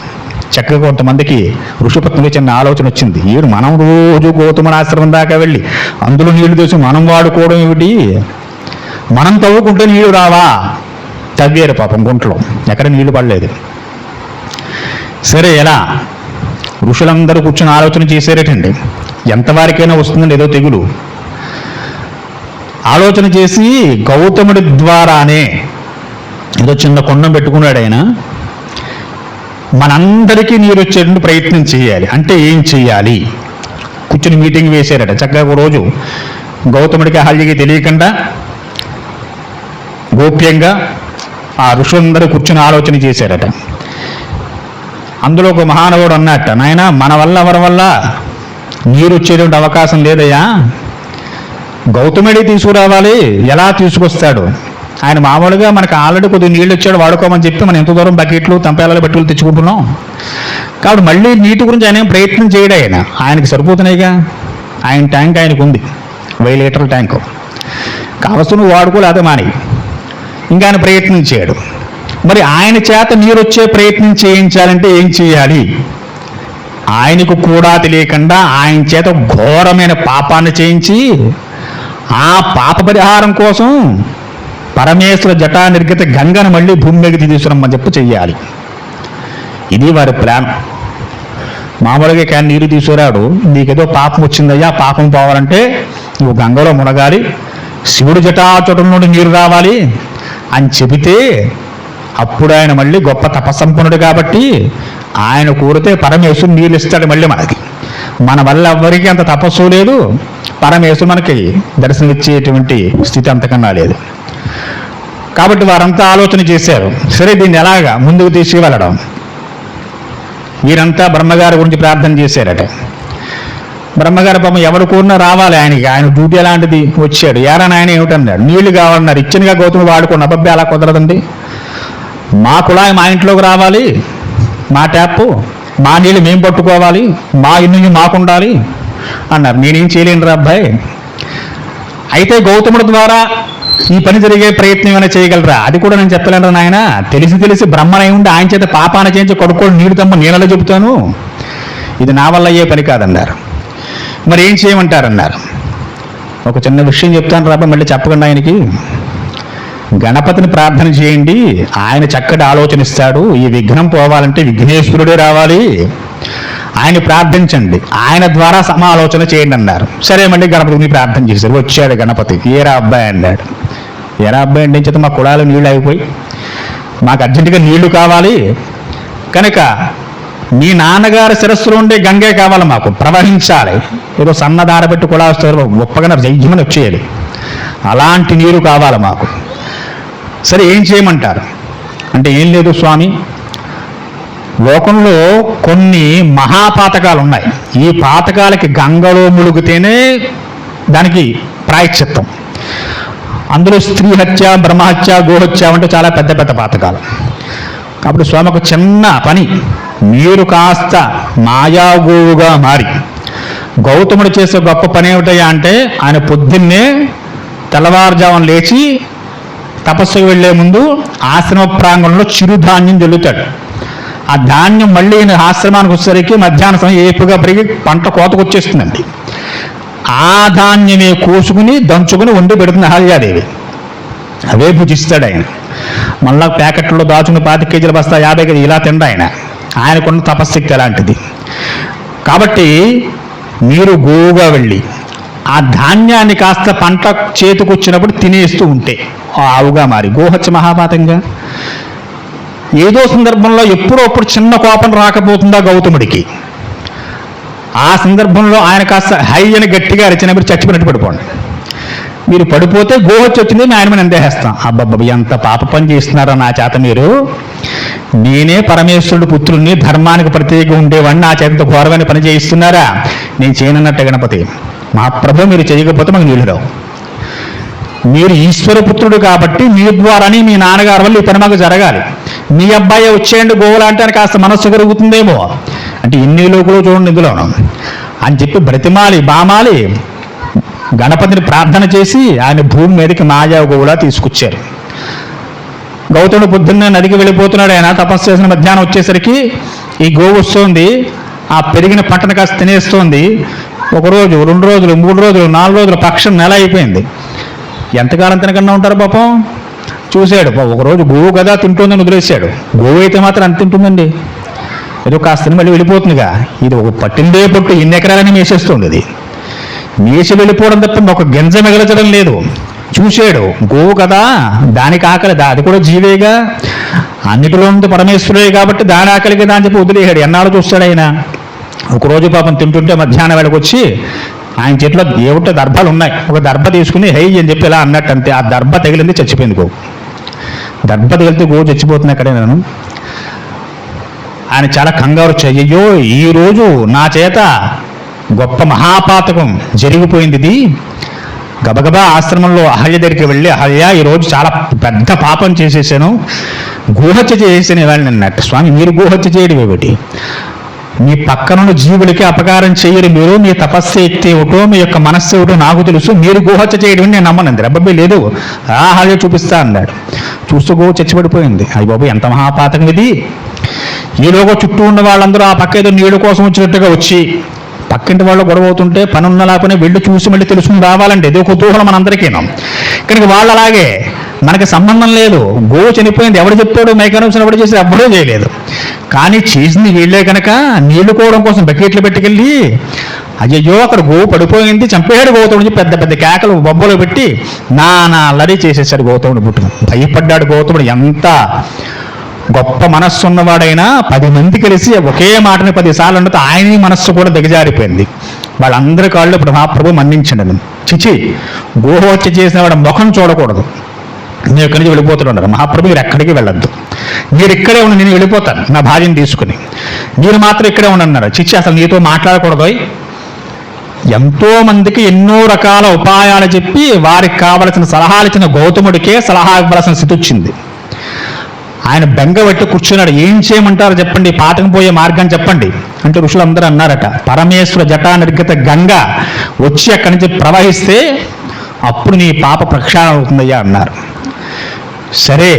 చక్కగా కొంతమందికి ఋషిపత్నులు చిన్న ఆలోచన వచ్చింది. ఈడు మనం రోజు గౌతముని ఆశ్రమం దాకా వెళ్ళి అందులో నీళ్లు తెచ్చి మనం వాడుకోవడం ఏమిటి, మనం తవ్వుకుంటే నీళ్లు రావా? తవ్వారు పాపం గుంటలో, ఎక్కడ నీళ్లు పడలేదు. సరే ఎలా? ఋషులందరూ కూర్చొని ఆలోచన చేశారటండి. ఎంతవారికైనా వస్తుందండి ఏదో తెగులు. ఆలోచన చేసి గౌతముడి ద్వారానే ఏదో చిన్న కొండం పెట్టుకున్నాడు ఆయన. మనందరికీ నీరు వచ్చేటువంటి ప్రయత్నం చేయాలి. అంటే ఏం చేయాలి? కూర్చొని మీటింగ్ వేశారట. చక్కగా ఒక రోజు గౌతముడికి అహల్యకి తెలియకుండా గోప్యంగా ఆ ఋషులందరూ కూర్చొని ఆలోచన చేశారట. అందులో ఒక మహానుభావుడు అన్నట్ట, నాయన మన వల్ల ఎవరి వల్ల నీరు వచ్చేటువంటి అవకాశం లేదయ్యా, గౌతముడి తీసుకురావాలి. ఎలా తీసుకొస్తాడు? ఆయన మామూలుగా మనకు ఆల్రెడీ కొద్దిగా నీళ్ళు వచ్చాడు వాడుకోమని చెప్పి మనం ఎంత దూరం బకెట్లు తంపేలాలు బట్టలు తెచ్చుకుంటున్నాం. కాబట్టి మళ్ళీ నీటి గురించి ఆయన ఏం ప్రయత్నం చేయడు. ఆయనకి సరిపోతున్నాయిగా, ఆయన ట్యాంక్ ఆయనకు ఉంది, 1000 లీటర్ల ట్యాంకు. కావలసిన నువ్వు వాడుకోలేదే మాని, ఇంకా ఆయన ప్రయత్నం చేయడు. మరి ఆయన చేత నీరు వచ్చే ప్రయత్నం చేయించాలంటే ఏం చేయాలి? ఆయనకు కూడా తెలియకుండా ఆయన చేత ఘోరమైన పాపాన్ని చేయించి ఆ పాప పరిహారం కోసం పరమేశ్వర జటా నిర్గత గంగను మళ్ళీ భూమి మీదకి తీసుకురమ్మని చెప్పి చెయ్యాలి. ఇది వారి ప్లాన్. మామూలుగా కానీ నీరు తీసుకురాడు, నీకేదో పాపం వచ్చిందయ్యా, పాపం పోవాలంటే నువ్వు గంగలో మునగాలి, శివుడు జటాచటం నుండి నీరు రావాలి అని చెబితే అప్పుడు ఆయన మళ్ళీ గొప్ప తపస్సంపన్నుడు కాబట్టి ఆయన కోరితే పరమేశ్వరుడు నీళ్ళు ఇస్తాడు మళ్ళీ మనకి. మన వల్ల ఎవ్వరికీ అంత తపస్సు లేదు, పరమేశ్వరుడు మనకి దర్శనమిచ్చేటువంటి స్థితి అంతకన్నా లేదు. కాబట్టి వారంతా ఆలోచన చేశారు. సరే దీన్ని ఎలాగా ముందుకు తీసుకువెళ్ళడం? వీరంతా బ్రహ్మగారి గురించి ప్రార్థన చేశారట. బ్రహ్మగారి పాపం ఎవరు కూడినా రావాలి ఆయనకి, ఆయన డ్యూటీ ఎలాంటిది. వచ్చాడు. ఏరని ఆయన ఏమిటన్నాడు? నీళ్లు కావాలన్నారు. ఇచ్చినగా గౌతముడు వాడుకోండి. అబ్బాయి అలా కుదరదండి, మా కుళాయి మా ఇంట్లోకి రావాలి, మా ట్యాప్ మా నీళ్ళు మేము పట్టుకోవాలి, మా ఇల్లు మాకుండాలి అన్నారు. నేనేం చేయలేను రా అబ్బాయి. అయితే గౌతముడి ద్వారా ఈ పని జరిగే ప్రయత్నం ఏమైనా చేయగలరా? అది కూడా నేను చెప్పలేను నాయన. తెలిసి బ్రహ్మనై ఉండి ఆయన చేత పాపాన చేయించి కొడుకోడు నీళ్ళు తమ్మ నీళ్ళలో చెబుతాను, ఇది నా వల్ల అయ్యే పని కాదన్నారు. మరి ఏం చేయమంటారన్నారు. ఒక చిన్న విషయం చెప్తాను రాబా, మళ్ళీ చెప్పకుండా ఆయనకి. గణపతిని ప్రార్థన చేయండి, ఆయన చక్కటి ఆలోచనిస్తాడు. ఈ విఘ్నం పోవాలంటే విఘ్నేశ్వరుడే రావాలి, ఆయన ప్రార్థించండి, ఆయన ద్వారా సమాలోచన చేయండి అన్నారు. సరే మళ్ళీ గణపతిని ప్రార్థన చేశారు. వచ్చాడు గణపతి. ఏరా అబ్బాయి అన్నాడు. ఏరా అబ్బాయి అంటే చేత మా కుళాలు నీళ్ళు అయిపోయి మాకు అర్జెంటుగా నీళ్లు కావాలి కనుక మీ నాన్నగారి శిరస్సులో ఉండే గంగే కావాలి, మాకు ప్రవహించాలి. ఏదో సన్నదార పెట్టి కుళా వస్తారు గొప్పగా జయ్యమని వచ్చేయాలి, అలాంటి నీరు కావాలి మాకు. సరే ఏం చేయమంటారు అంటే, ఏం లేదు స్వామి, లోకంలో కొన్ని మహాపాతకాలు ఉన్నాయి. ఈ పాతకాలకి గంగలో ములుగుతేనే దానికి ప్రాయశ్చిత్తం. అందులో స్త్రీ హత్య, బ్రహ్మహత్య, గోహత్య అంటే చాలా పెద్ద పెద్ద పాతకాలు. కాబట్టి స్వామి ఒక చిన్న పని, మీరు కాస్త మాయాగోవుగా మారి గౌతముడు చేసే గొప్ప పని ఏమిటయ్యా అంటే, ఆయన పొద్దున్నే తెల్లవారుజామున లేచి తపస్సుకు వెళ్లే ముందు ఆశ్రమ ప్రాంగణంలో చిరుధాన్యం జల్లుతాడు. ఆ ధాన్యం మళ్ళీ ఆశ్రమానికి వచ్చేసరికి మధ్యాహ్న సమయం ఏపుగా పెరిగి పంట కోతకొచ్చేస్తుందండి. ఆ ధాన్యమే కోసుకుని దంచుకుని వండి పెడుతుంది అహల్యాదేవి. అవే భుజిస్తాడు ఆయన. మళ్ళా ప్యాకెట్లో దాచుకుని 25 కేజీల బస్తా 50 కేజీ ఇలా తిండ ఆయన. ఆయనకున్న తపశ్శక్తి అలాంటిది. కాబట్టి మీరు గోవుగా వెళ్ళి ఆ ధాన్యాన్ని కాస్త పంట చేతికొచ్చినప్పుడు తినేస్తూ ఉంటే ఆవుగా మారి, గోహత్య మహాపాతంగా. ఏదో సందర్భంలో ఎప్పుడో అప్పుడు చిన్న కోపం రాకపోతుందా గౌతముడికి? ఆ సందర్భంలో ఆయన కాస్త హై అని గట్టిగా అరిచినప్పుడు చచ్చిపోయినట్టు పడిపోండి. మీరు పడిపోతే గోహత్య వచ్చింది, ఆయన మీద ఎందేస్తాం. అబ్బబ్బ ఎంత పాప పని చేస్తున్నారో నా చేత మీరు. నేనే పరమేశ్వరుడు పుత్రుడిని, ధర్మానికి ప్రత్యేకంగా ఉండేవాడిని, నా చేత ఘోరమైన పని చేయిస్తున్నారా? నేను చేయనన్నట్టు గణపతి. మా ప్రభు మీరు చేయకపోతే మాకు నీళ్ళు రావు. మీరు ఈశ్వరపుత్రుడు కాబట్టి మీ ద్వారానే మీ నాన్నగారి వల్ల ఈ పని మాకు జరగాలి. మీ అబ్బాయి వచ్చేయండి గోవులు అంటే కాస్త మనస్సు కరుగుతుందేమో అంటే ఎన్ని లోకులు చూడండి ఇందులోను అని చెప్పి బ్రతిమాలి బామాలి గణపతిని ప్రార్థన చేసి ఆయన భూమి మీదకి మాయా గోవులా తీసుకొచ్చారు. గౌతముడు పొద్దున్నే నదికి వెళ్ళిపోతున్నాడు. ఆయన తపస్సు చేసిన మధ్యాహ్నం వచ్చేసరికి ఈ గోవు వస్తుంది, ఆ పెరిగిన పంటను కాస్త తినేస్తోంది. 1 రోజు 2 రోజులు 3 రోజులు 4 రోజులు పక్షం నెల అయిపోయింది. ఎంతకాలం తినకన్నా ఉంటారు పాపం. చూశాడు, ఒకరోజు గోవు కదా తింటుందని వదిలేశాడు. గోవు అయితే మాత్రం అంత తింటుందండి, ఏదో కాస్త మళ్ళీ వెళ్ళిపోతుందిగా. ఇది ఒక పట్టిందే పొట్టు ఎన్ని ఎకరాలని మేసేస్తుంది. అది మేసి వెళ్ళిపోవడం తప్ప ఒక గింజ మిగల్చడం లేదు. చూశాడు, గోవు కదా దానికి ఆకలి, అది కూడా జీవేగా, అన్నిటిలో ఉంది పరమేశ్వరుడే కాబట్టి దాని ఆకలి కదా అని చెప్పి వదిలేశాడు. ఎన్నాళ్ళు చూస్తాడు ఆయన. ఒకరోజు పాపం తింటుంటే మధ్యాహ్నం వేళకు వచ్చి ఆయన చేతిలో ఏమిటో దర్భలు ఉన్నాయి, ఒక దర్భ తీసుకుని హై అని చెప్పి ఇలా అన్నట్టు అంతే. ఆ దర్భ తగిలింది, చచ్చిపోయింది గోవు. దర్భ తగిలితే గోవు చచ్చిపోతుంది అక్కడే. నేను ఆయన చాలా కంగారు వచ్చాయి, అయ్యో ఈరోజు నా చేత గొప్ప మహాపాతకం జరిగిపోయింది. ఇది గబగబా ఆశ్రమంలో అహల్య దగ్గరికి వెళ్ళి, అహల్య ఈరోజు చాలా పెద్ద పాపం చేసేసాను, గోహత్య చేసేసాను ఇవాళ అన్నట్టు. స్వామి మీరు గోహత్య చేయడం ఏమిటి? మీ పక్కనున్న జీవులకి అపకారం చేయరు మీరు, మీ తపస్సు ఏమిటో మీ యొక్క మనస్సు ఏమిటో నాకు తెలుసు, మీరు గోహత్య చేయడం నేను నమ్మనంది. అబ్బాయి లేదు అహల్య చూపిస్తా అన్నాడు. చూస్తూ గోవు చచ్చిపడిపోయింది. అయ్య బాబు ఎంత మహాపాతకం ఇది. ఈలోగా చుట్టూ ఉన్న వాళ్ళందరూ ఆ పక్క ఏదో నీళ్ళ కోసం వచ్చినట్టుగా వచ్చి పక్కింటి వాళ్ళు గొడవ అవుతుంటే పనున్న లేకపోయినా వెళ్ళి చూసి మళ్ళీ తెలుసుకుని రావాలండి. ఏదో కుతూహలం మనందరికీను. కనుక వాళ్ళు అలాగే మనకి సంబంధం లేదు, గోవు చనిపోయింది ఎవడు చెప్పాడు, మేకనోసం ఎవడు చేసి ఎవ్వడూ చేయలేదు. కానీ చేసింది వీళ్ళే కనుక నీళ్లు కోవడం కోసం బకెట్లు పెట్టుకెళ్ళి అయ్యో అక్కడ గోవు పడిపోయింది చంపేశాడు గౌతముడు, పెద్ద పెద్ద కేకలు బొబ్బలు పెట్టి నానా అల్లరి చేసేసాడు గౌతముడు. పుట్టును భయపడ్డాడు గౌతముడు. ఎంత గొప్ప మనస్సు ఉన్నవాడైనా 10 మంది కలిసి ఒకే మాటని 10 సార్లు అంటే ఆయన మనస్సు కూడా దిగజారిపోయింది. వాళ్ళందరి కాళ్ళు ఇప్పుడు మహాప్రభు మన్నించండి. చిచి గోహత్య చేసిన వాడు ముఖం చూడకూడదు, నేను ఇక్కడి నుంచి వెళ్ళిపోతున్నారు. మహాప్రభు మీరు ఎక్కడికి వెళ్ళొద్దు, మీరు ఇక్కడే ఉండి నేను వెళ్ళిపోతాను నా భార్యను తీసుకుని, మీరు మాత్రం ఇక్కడే ఉండన్నారు. చిచ్చి అసలు నీతో మాట్లాడకూడదు. ఎంతో మందికి ఎన్నో రకాల ఉపాయాలు చెప్పి వారికి కావలసిన సలహాలు ఇచ్చిన గౌతముడికే సలహా ఇవ్వాల్సిన స్థితి వచ్చింది. ఆయన బెంగబెట్టి కూర్చున్నాడు. ఏం చేయమంటారు చెప్పండి, పాటకు పోయే మార్గం చెప్పండి అంటే ఋషులందరూ అన్నారట, పరమేశ్వర జటా నిర్గత గంగ వచ్చి అక్కడి నుంచి ప్రవహిస్తే అప్పుడు నీ పాప ప్రక్షాళన అవుతుందయ్యా అన్నారు. సరే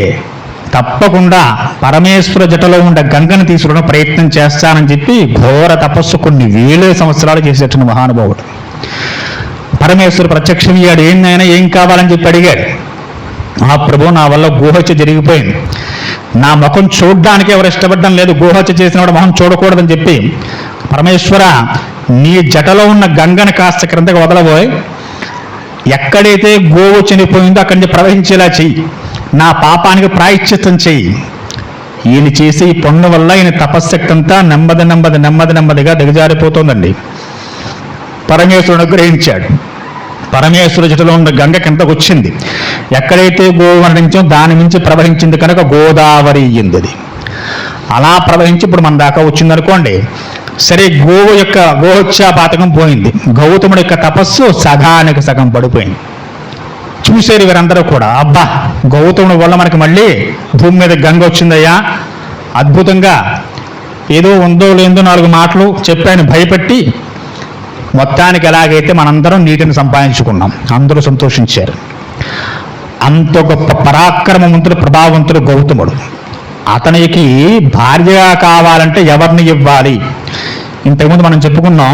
తప్పకుండా పరమేశ్వర జటలో ఉండే గంగను తీసుకున్న ప్రయత్నం చేస్తానని చెప్పి ఘోర తపస్సు కొన్ని వేల సంవత్సరాలు చేసేట మహానుభావుడు. పరమేశ్వరు ప్రత్యక్షమయ్యాడు. ఏందైనా ఏం కావాలని చెప్పి అడిగాడు. మహాప్రభు నా వల్ల గోహత్య జరిగిపోయింది, నా ముఖం చూడడానికి ఎవరు ఇష్టపడడం లేదు, గోహత్య చేసిన వాడు మొహం చూడకూడదని చెప్పి, పరమేశ్వర నీ జటలో ఉన్న గంగను కాస్త క్రిందకు వదలబోయి ఎక్కడైతే గోవు చనిపోయిందో అక్కడి నుంచి ప్రవహించేలా చెయ్యి, నా పాపానికి ప్రాయశ్చిత్తం చెయ్యి. ఈయన చేసే ఈ పన్ను వల్ల ఈయన తపశ్శక్తి అంతా నెమ్మదిగా దిగజారిపోతుందండి. పరమేశ్వరుడు గ్రహించాడు. పరమేశ్వర జటలో ఉన్న గంగ కిందకు వచ్చింది. ఎక్కడైతే గోవు మరణించో దాని నుంచి ప్రవహించింది కనుక గోదావరి అయ్యింది. అది అలా ప్రవహించి ఇప్పుడు మన దాకా వచ్చింది అనుకోండి. సరే గోవు యొక్క గోహత్యాపాతకం పోయింది, గౌతముడి యొక్క తపస్సు సగానికి సగం పడిపోయింది. చూశారు వీరందరూ కూడా, అబ్బా గౌతముడి వల్ల మనకి మళ్ళీ భూమి మీద గంగ వచ్చిందయ్యా, అద్భుతంగా ఏదో ఉందో లేదో 4 మాటలు చెప్పాను భయపెట్టి మొత్తానికి ఎలాగైతే మనందరం నీటిని సంపాదించుకున్నాం. అందరూ సంతోషించారు. అంత గొప్ప పరాక్రమవంతుడు ప్రభావవంతుడు గౌతముడు. అతనికి భార్య కావాలంటే ఎవరిని ఇవ్వాలి? ఇంతకుముందు మనం చెప్పుకున్నాం,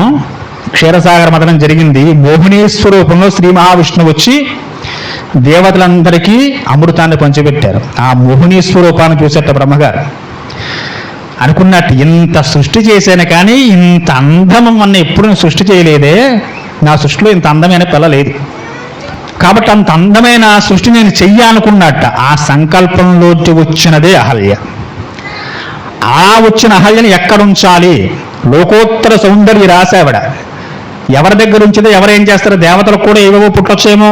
క్షీరసాగర మథనం జరిగింది. మోహిని స్వరూపంలో శ్రీ మహావిష్ణువు వచ్చి దేవతలందరికీ అమృతాన్ని పంచిపెట్టారు. ఆ మోహిని స్వరూపాన్ని చూసేట బ్రహ్మగారు అనుకున్నట్టు, ఇంత సృష్టి చేశాను కానీ ఇంత అందం అన్న ఎప్పుడు సృష్టి చేయలేదే, నా సృష్టిలో ఇంత అందమైన పిల్ల లేదు, కాబట్టి అంత అందమైన సృష్టి నేను చెయ్యాలనుకున్నట్ట. ఆ సంకల్పంలోకి వచ్చినదే అహల్య. ఆ వచ్చిన అహల్యని ఎక్కడ ఉంచాలి? లోకోత్తర సౌందర్య రాశావిడ. ఎవరి దగ్గర ఉంచితే ఎవరేం చేస్తారో, దేవతలకు కూడా ఏవేవో పుట్టొచ్చేమో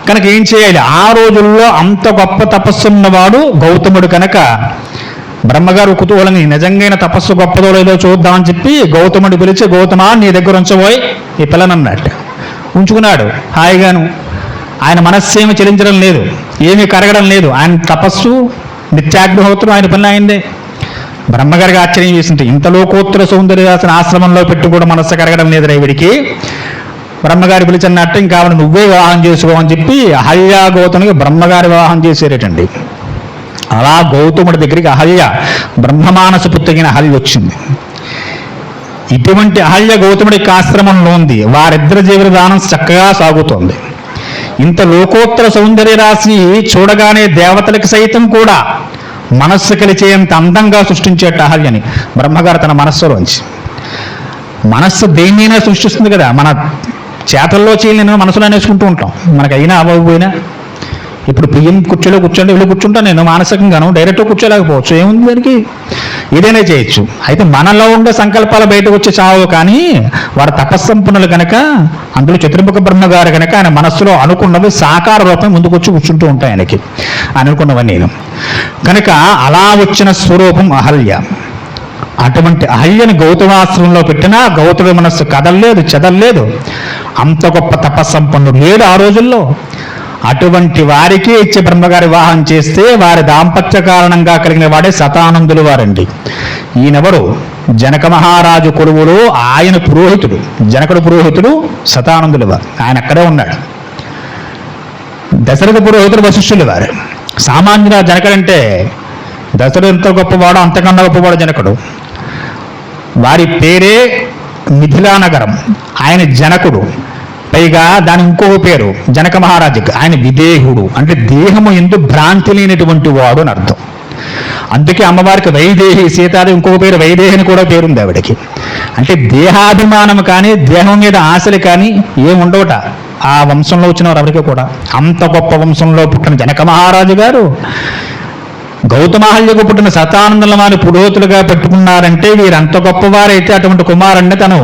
కనుక ఏం చేయాలి? ఆ రోజుల్లో అంత గొప్ప తపస్సు ఉన్నవాడు గౌతముడు కనుక బ్రహ్మగారు కుతూహలంగా నిజంగా తపస్సు గొప్పదో లేదో చూద్దామని చెప్పి గౌతముడి పిలిచి, గౌతమా నీ దగ్గర ఉంచబోయి ఈ పిల్లనన్నట్టు ఉంచుకున్నాడు. హాయిగాను ఆయన మనస్సేమి చెలించడం లేదు, ఏమీ కరగడం లేదు. ఆయన తపస్సు నిత్యాగ్నిహోత్రుడు, ఆయన పని అయిందే. బ్రహ్మగారికి ఆశ్చర్యం చేసింది, ఇంత లోకోత్తర సౌందర్యదాసన ఆశ్రమంలో పెట్టి కూడా మనస్సు కరగడం లేదు వీడికి. బ్రహ్మగారి పిలిచినట్టు ఇంకా ఆవిడ నువ్వే వివాహం చేసుకో అని చెప్పి అహల్య గౌతమునికి బ్రహ్మగారి వివాహం చేసేటండి. అలా గౌతముడి దగ్గరికి అహల్య, బ్రహ్మమానస పుత్రికైన అహల్య వచ్చింది. ఇటువంటి అహల్య గౌతముడి ఆశ్రమంలో ఉంది. వారిద్దరి జీవన దానం చక్కగా సాగుతోంది. ఇంత లోకోత్తర సౌందర్య రాశి చూడగానే దేవతలకు సైతం కూడా మనస్సు కలిచేంత అందంగా సృష్టించేట అహల్యని బ్రహ్మగారు తన మనస్సులోంచి. మనస్సు దేన్నైనా సృష్టిస్తుంది కదా, మన చేతల్లో చేయలేని మనసులో అనేసుకుంటూ ఉంటాం, మనకైనా అవ్వకపోయినా. ఇప్పుడు పియ్యం కుర్చీలో కూర్చోండి, వెళ్ళి కూర్చుంటాను నేను మానసికంగాను, డైరెక్ట్గా కూర్చోలేకపోవచ్చు, ఏముంది దానికి, ఏదైనా చేయొచ్చు. అయితే మనలో ఉండే సంకల్పాలు బయటకు వచ్చి చావు, కానీ వారు తపస్సంపన్నులు కనుక, అందులో చతుర్ముఖ బ్రహ్మగారు కనుక ఆయన మనస్సులో అనుకున్నవి సాకార రూపం ముందుకు వచ్చి కూర్చుంటూ ఉంటాయి ఆయనకి, అనుకున్నవన్నీ నేను కనుక అలా వచ్చిన స్వరూపం అహల్య. అటువంటి అహల్యని గౌతమాశ్రమంలో పెట్టినా గౌతమ మనస్సు కదలలేదు, చెదల్లేదు. అంత గొప్ప తపస్సంపన్నుడు లేడు ఆ రోజుల్లో. అటువంటి వారికి ఇచ్చే బ్రహ్మగారి వివాహం చేస్తే వారి దాంపత్య కారణంగా కలిగిన వాడే శతానందులు వారండి. ఈయనెవరు? జనక మహారాజు కొలువులో ఆయన పురోహితుడు, జనకుడు పురోహితుడు శతానందులు వారు. ఆయన అక్కడే ఉన్నాడు. దశరథ పురోహితుడు వశిష్ఠులు వారు. సామాన్యుల జనకుడంటే దశరథుడు ఎంత గొప్పవాడో అంతకన్నా గొప్పవాడు జనకుడు. వారి పేరే మిథిలా నగరం. ఆయన జనకుడు, పైగా దాని ఇంకొక పేరు జనక మహారాజుకి. ఆయన విదేహుడు, అంటే దేహము ఎందు భ్రాంతి లేనటువంటి వాడు అని అర్థం. అందుకే అమ్మవారికి వైదేహి, సీతాదేవి ఇంకొక పేరు వైదేహి అని కూడా పేరుంది ఆవిడకి. అంటే దేహాభిమానం కానీ దేహం మీద ఆశలు కానీ ఏముండవట ఆ వంశంలో వచ్చిన వారు ఎవరికి కూడా. అంత గొప్ప వంశంలో పుట్టిన జనక మహారాజు గారు గౌతమాహల్యకు పుట్టిన శతానందుల వారి పురోహితులుగా పెట్టుకున్నారంటే వీరంత గొప్పవారైతే అటువంటి కుమారుణ్ణి తను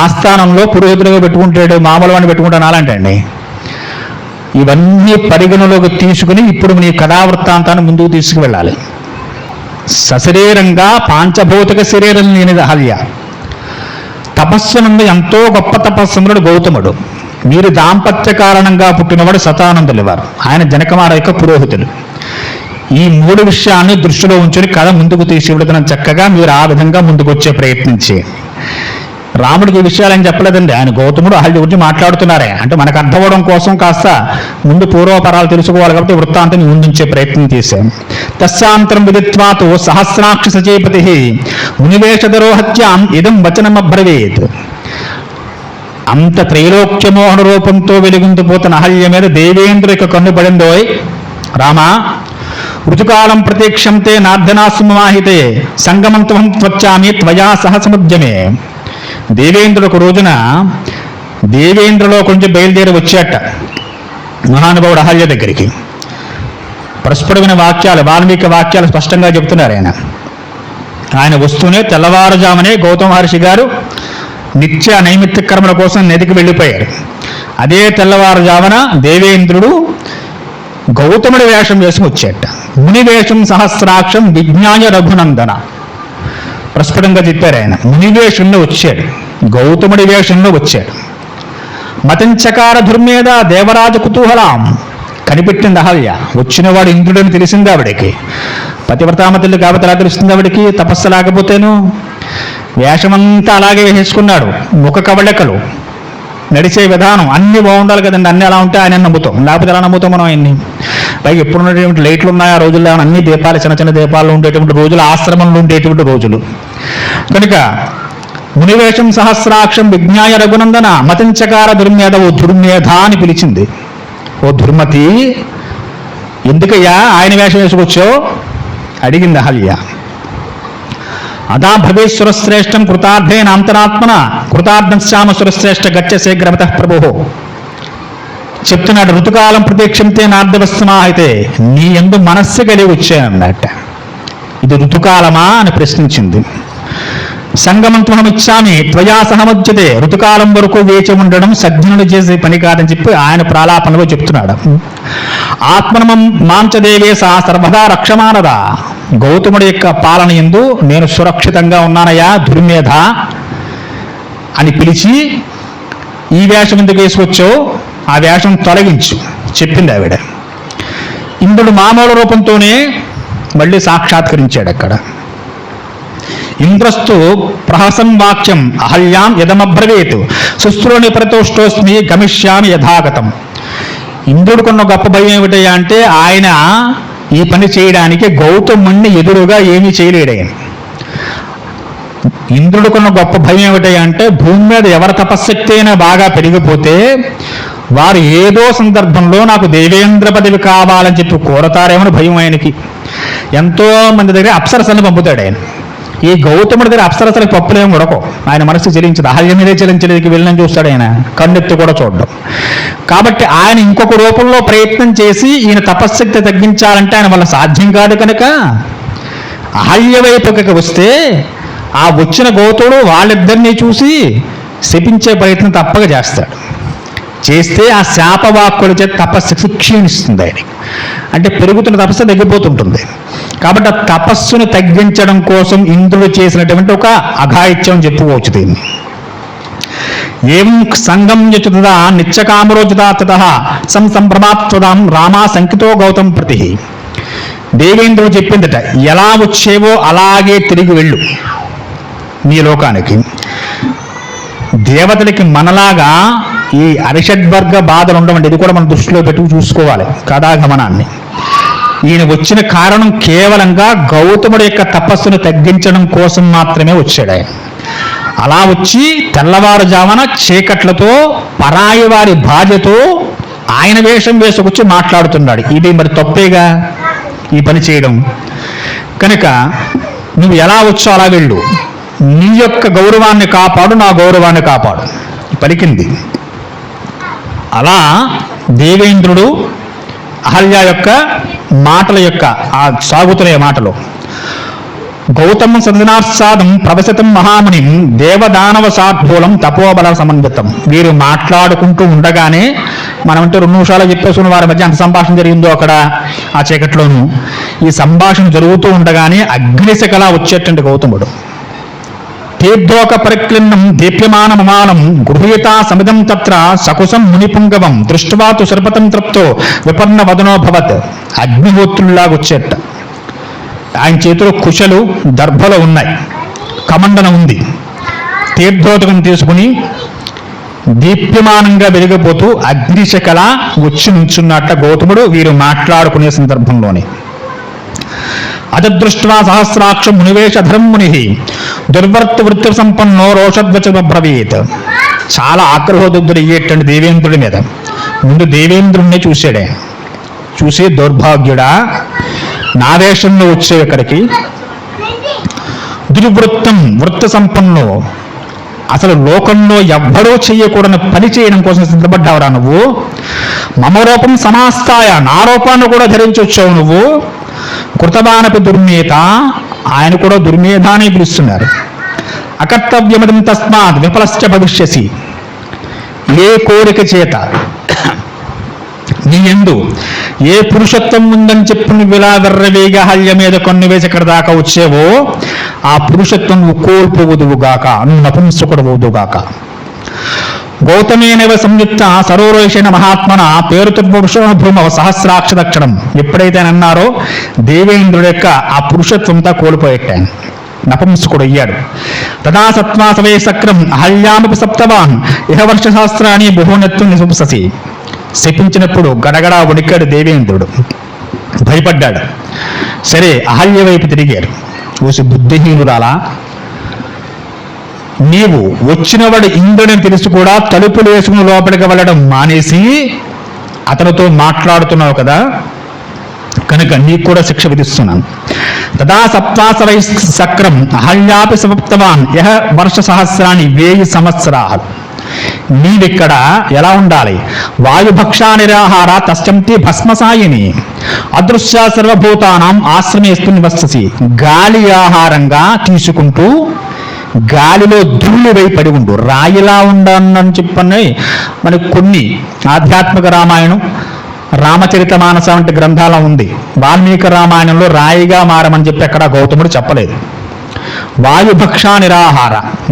ఆస్థానంలో పురోహితులుగా పెట్టుకుంటాడు, మామూలు వాడిని పెట్టుకుంటాను అలాంటండి. ఇవన్నీ పరిగణలోకి తీసుకుని ఇప్పుడు నీ కథావృత్తాంతాన్ని ముందుకు తీసుకువెళ్ళాలి. సశరీరంగా పాంచభౌతిక శరీరం లేనిది అహల్య. తపస్సు నుండి ఎంతో గొప్ప తపస్సునుడు గౌతముడు. వీరి దాంపత్య కారణంగా పుట్టినవాడు శతానందులు వారు. ఆయన జనకమార యొక్క పురోహితులు. ఈ మూడు విషయాన్ని దృష్టిలో ఉంచుని కథ ముందుకు తీసుకెళ్తున్నాం. చక్కగా మీరు ఆ విధంగా ముందుకు వచ్చే ప్రయత్నం చేయండి. రాముడికి ఈ విషయాలని చెప్పలేదండి, ఆయన గౌతముడు అహల్య గురించి మాట్లాడుతున్నారే. అంటే మనకు అర్థమవడం కోసం కాస్త ముందు పూర్వపరాలు తెలుసుకోవాలి కాబట్టి వృత్తాంతం ముందుంచే ప్రయత్నం చేశాం. తస్సాంతరం విదిత్వాతో సహస్రాక్ష సచేపతి మునివేషధరో హత్యాం ఇదం వచనమబ్రవీత్. అంత త్రైలోక్యమోహన రూపంతో వెలుగుందిపోతున్న అహల్య మీద దేవేంద్రుడి యొక్క కన్ను పడిందోయ్ రామా. ఋతుకాలం ప్రతీక్షంతే నార్ధనాసుమాహితే సంగమంత్వం త్వచ్చామి త్వయా సహ సముద్యమే. దేవేంద్రుడు ఒక రోజున దేవేంద్రలో కొంచెం బయలుదేరి వచ్చాట మహానుభావుడు అహల్య దగ్గరికి. పరస్పరమైన వాక్యాలు, వాల్మీకి వాక్యాలు స్పష్టంగా చెబుతున్నారు ఆయన. ఆయన వస్తూనే తెల్లవారుజామునే గౌతమ మహర్షి గారు నిత్య నైమిత్తిక కర్మల కోసం నదికి వెళ్ళిపోయారు. అదే తెల్లవారుజామున దేవేంద్రుడు గౌతముడి వేషం వేసుకుని వచ్చేట. మునివేషం సహస్రాక్షం విజ్ఞాయ రఘునందన ప్రస్ఫుటంగా చెప్పారు ఆయన. మునివేషంలో వచ్చాడు, గౌతముడి వేషంలో వచ్చాడు. మతంచకార దుర్మేధ దేవరాజ కుతూహలం కనిపెట్టింది అహల్య. వచ్చినవాడు ఇంద్రుడని తెలిసింది ఆవిడకి. పతివ్రతామతులు కాబట్టి అలా తెలుస్తుంది ఆవిడకి, తపస్సు లేకపోతేను. వేషమంతా అలాగే వేసుకున్నాడు, ముఖ కవళికలు, నడిచే విధానం అన్నీ బాగుండాలి కదండి. అన్నీ అలా ఉంటే ఆయన నమ్ముతాం, లేకపోతే ఎలా నమ్ముతాం మనం ఆయన్ని. పైగా ఎప్పుడు ఉన్నటువంటి లైట్లు ఉన్నాయి ఆ రోజుల్లో, అన్ని దీపాలు, చిన్న చిన్న దీపాలు ఉండేటువంటి రోజులు, ఆశ్రమంలో ఉండేటువంటి రోజులు కనుక మునివేషం సహస్రాక్షం విజ్ఞాయ రఘునందన మతించకార దుర్మేధ, ఓ దుర్మేధ అని పిలిచింది. ఓ దుర్మతి, ఎందుకయ్యా ఆయన వేషం వేసుకొచ్చావు అడిగింది అహల్య. అదా భవేశ్వర శ్రేష్టం కృతార్థేన అంతరాత్మన కృతార్థం శ్యామ సురశ్రేష్ఠ గచ్చ శీఘ్రమత ప్రభు చెప్తున్నాడు. ఋతుకాలం ప్రతీక్షంతే నార్ధవస్తమాయితే నీ ఎందు మనస్సు కలిగి వచ్చానన్నట్ట. ఇది ఋతుకాలమా అని ప్రశ్నించింది. సంగమంత్వం ఇచ్చామి త్వయా సహమజ్యతే. ఋతుకాలం వరకు వేచి ఉండడం సజ్జనులు చేసే పని కాదని చెప్పి ఆయన ప్రాలాపనలో చెప్తున్నాడు. ఆత్మనమం మాంచదేవే సా సర్వదా రక్షమానదా. గౌతముడి యొక్క పాలన యందు నేను సురక్షితంగా ఉన్నానయ్యా దుర్మేధ అని పిలిచి, ఈ వేషం ఎందుకు వేసుకొచ్చావు, ఆ వేషం తొలగించు చెప్పింది ఆవిడ. ఇంద్రుడు మామూలు రూపంతోనే మళ్ళీ సాక్షాత్కరించాడు అక్కడ. ఇంద్రస్తు ప్రహసన్ వాక్యం అహల్యాం యదమబ్రవీత్ శుశ్రూణి ప్రతోష్టోస్మి గమిష్యామి యథాగతం. ఇంద్రుడికున్న గొప్ప భయం ఏమిటయ్యా అంటే ఆయన ఈ పని చేయడానికి గౌతముణ్ణి ఎదురుగా ఏమీ చేయలేడాయని. ఇంద్రుడికున్న గొప్ప భయం ఏమిటయ్యా అంటే భూమి మీద ఎవరి తపశ్శక్తి అయినా బాగా పెరిగిపోతే వారు ఏదో సందర్భంలో నాకు దేవేంద్ర పదవి కావాలని చెప్పి కోరతారేమని భయం ఆయనకి. ఎంతో మంది దగ్గర అప్సరసలను పంపుతాడు ఆయన. ఈ గౌతముడి దగ్గర అప్సరసలకు పప్పులేం ఉడకో, ఆయన మనసు చెలించదు. అహల్య మీదే చెలించలేదికి వెళ్ళని చూస్తాడు ఆయన, కన్నెత్తి కూడా చూడడం. కాబట్టి ఆయన ఇంకొక రూపంలో ప్రయత్నం చేసి ఈయన తపశ్శక్తి తగ్గించాలంటే ఆయన వల్ల సాధ్యం కాదు కనుక అహల్య వైపుకి వస్తే ఆ వచ్చిన గౌతుడు వాళ్ళిద్దరినీ చూసి శపించే ప్రయత్నం తప్పక చేస్తాడు. చేస్తే ఆ శాపవాక్కుల చేత తపస్సు క్షీణిస్తుంది ఆయనకి. అంటే పెరుగుతున్న తపస్సు తగ్గిపోతుంటుంది. కాబట్టి ఆ తపస్సును తగ్గించడం కోసం ఇంద్రుడు చేసినటువంటి ఒక అఘాయిత్యం చెప్పుకోవచ్చు దీన్ని. ఏం సంగం యచుత నిత్యకామరోజుతాత సంభ్రమాత్వదాం రామా సంకితో గౌతమ్ ప్రతి. దేవేంద్రుడు చెప్పిందట, ఎలా వచ్చేవో అలాగే తిరిగి వెళ్ళు నీ లోకానికి. దేవతలకి మనలాగా ఈ అరిషడ్వర్గ బాధలు ఉండవండి. ఇది కూడా మనం దృష్టిలో పెట్టుకు చూసుకోవాలి కథాగమనాన్ని. ఈయన వచ్చిన కారణం కేవలంగా గౌతముడి యొక్క తపస్సును తగ్గించడం కోసం మాత్రమే వచ్చాడు ఆయన. అలా వచ్చి తెల్లవారుజామున చీకట్లతో పరాయి వారి భార్యతో ఆయన వేషం వేసుకొచ్చి మాట్లాడుతున్నాడు. ఇది మరి తప్పేగా ఈ పని చేయడం. కనుక నువ్వు ఎలా వచ్చో అలా వెళ్ళు, నీ యొక్క గౌరవాన్ని కాపాడు, నా గౌరవాన్ని కాపాడు పలికింది. అలా దేవేంద్రుడు అహల్య యొక్క మాటల యొక్క ఆ సాగుతున్న మాటలు గౌతమం సదనాసాదం ప్రవశతం మహామునిం దేవదానవ సార్థూలం తపోబల సమన్వితం. వీరు మాట్లాడుకుంటూ ఉండగానే మనమంటే 2 నిమిషాలు చెప్పేసుకున్న వారి మధ్య అంత సంభాషణ జరిగిందో అక్కడ ఆ చీకట్లోనూ. ఈ సంభాషణ జరుగుతూ ఉండగానే అగ్నిశకలా వచ్చేటండి గౌతముడు. తీర్థోక పరిక్లిన్నం దీప్యమానమమానం గృహీత సమిదం తత్ర సకుశం మునిపుంగవం దృష్ట్వాతు సర్పతం తృప్తో విపర్ణ వదనోభవత్. అగ్నిహోత్రుల్లాగొచ్చేట. ఆయన చేతిలో కుశలు దర్భలు ఉన్నాయి, కమండనం ఉంది. తీర్థోదకం తీసుకుని దీప్యమానంగా వెలిగిపోతూ అగ్నిశకల వచ్చి నుంచున్నట్ట గౌతముడు వీరు మాట్లాడుకునే సందర్భంలోనే. అదృష్ట్వా సహస్రాక్ష మునివేషధరం ముని దుర్వర్త వృత్తి సంపన్నో రోషద్వచబ్రవీత్. చాలా ఆగ్రహోదగ్ధుడు అయ్యేటండి దేవేంద్రుడి మీద. ముందు దేవేంద్రుడిని చూశాడే. చూసి దౌర్భాగ్యుడా, నా వేషంలో వచ్చే ఇక్కడికి దుర్వృత్తం వృత్తి సంపన్ను, అసలు లోకంలో ఎవ్వడూ చెయ్యకూడని పని చేయడం కోసం సిద్ధపడ్డావురా నువ్వు. మమ రూపం సమాస్తాయ, నా రూపాన్ని కూడా ధరించి వచ్చావు నువ్వు. కృతవానపి దుర్మేత, ఆయన కూడా దుర్మేధ అని పిలుస్తున్నారు. అకర్తవ్యమిదం తస్మాత్ విఫలశ్చ భవిష్యసి. ఏ కోరిక చేత నీ యందు ఏ పురుషత్వం ఉందని చెప్పి నువ్వు ఇలా వెర్రవేగా హల్య మీద కొన్ని వేసి ఇక్కడ దాకా వచ్చేవో ఆ పురుషత్వం నువ్వు కోల్పోవుదువుగాక, నువ్వు నపుంసకుడవుదువుగాక. గౌతమేనవ సంయుక్త సరోరేషణ మహాత్మన పేరుతో భూమ సహస్రాక్ష దక్షిణం. ఎప్పుడైతే అన్నారో దేవేంద్రుడి యొక్క ఆ పురుషత్వంతో కోల్పోయేటాను, నపుంసకుడు అయ్యాడు. తదా సత్వాసవే సక్రం అహల్యామపి సప్తవాన్ ఇహ వర్ష శాస్త్రాన్ని బహునత్వం నిశంససి. శపించినప్పుడు గడగడా వణికాడు దేవేంద్రుడు, భయపడ్డాడు. సరే అహల్య వైపు తిరిగారు. చూసి బుద్ధిహీనురాలా, నీవు వచ్చినవాడు ఇంద్రుడిని తెలిసి కూడా తలుపులు వేసుకుని లోపలికి వెళ్ళడం మానేసి అతనితో మాట్లాడుతున్నావు కదా, కనుక నీకు కూడా శిక్ష విధిస్తున్నాను. తదా సప్తాసవై సక్రం అహల్యాపి సప్తవాన్ యహ వర్ష సహస్రాన్ని 1000 సంవత్సరాలు. నీవిక్కడ ఎలా ఉండాలి? వాయుభక్షా నిరాహార తస్యంతి భస్మసాయిని అదృశ్య సర్వభూతానాం ఆశ్రమేస్తు నివససి. గాలి ఆహారంగా తీసుకుంటూ గాలిలో ధూళివై పడి ఉండు, రాయిలా ఉండని చెప్పని మనకి కొన్ని ఆధ్యాత్మిక రామాయణం, రామచరిత మానస వంటి గ్రంథాల ఉంది. వాల్మీకి రామాయణంలో రాయిగా మారమని చెప్పి ఎక్కడ గౌతముడు చెప్పలేదు. వాయుభక్షా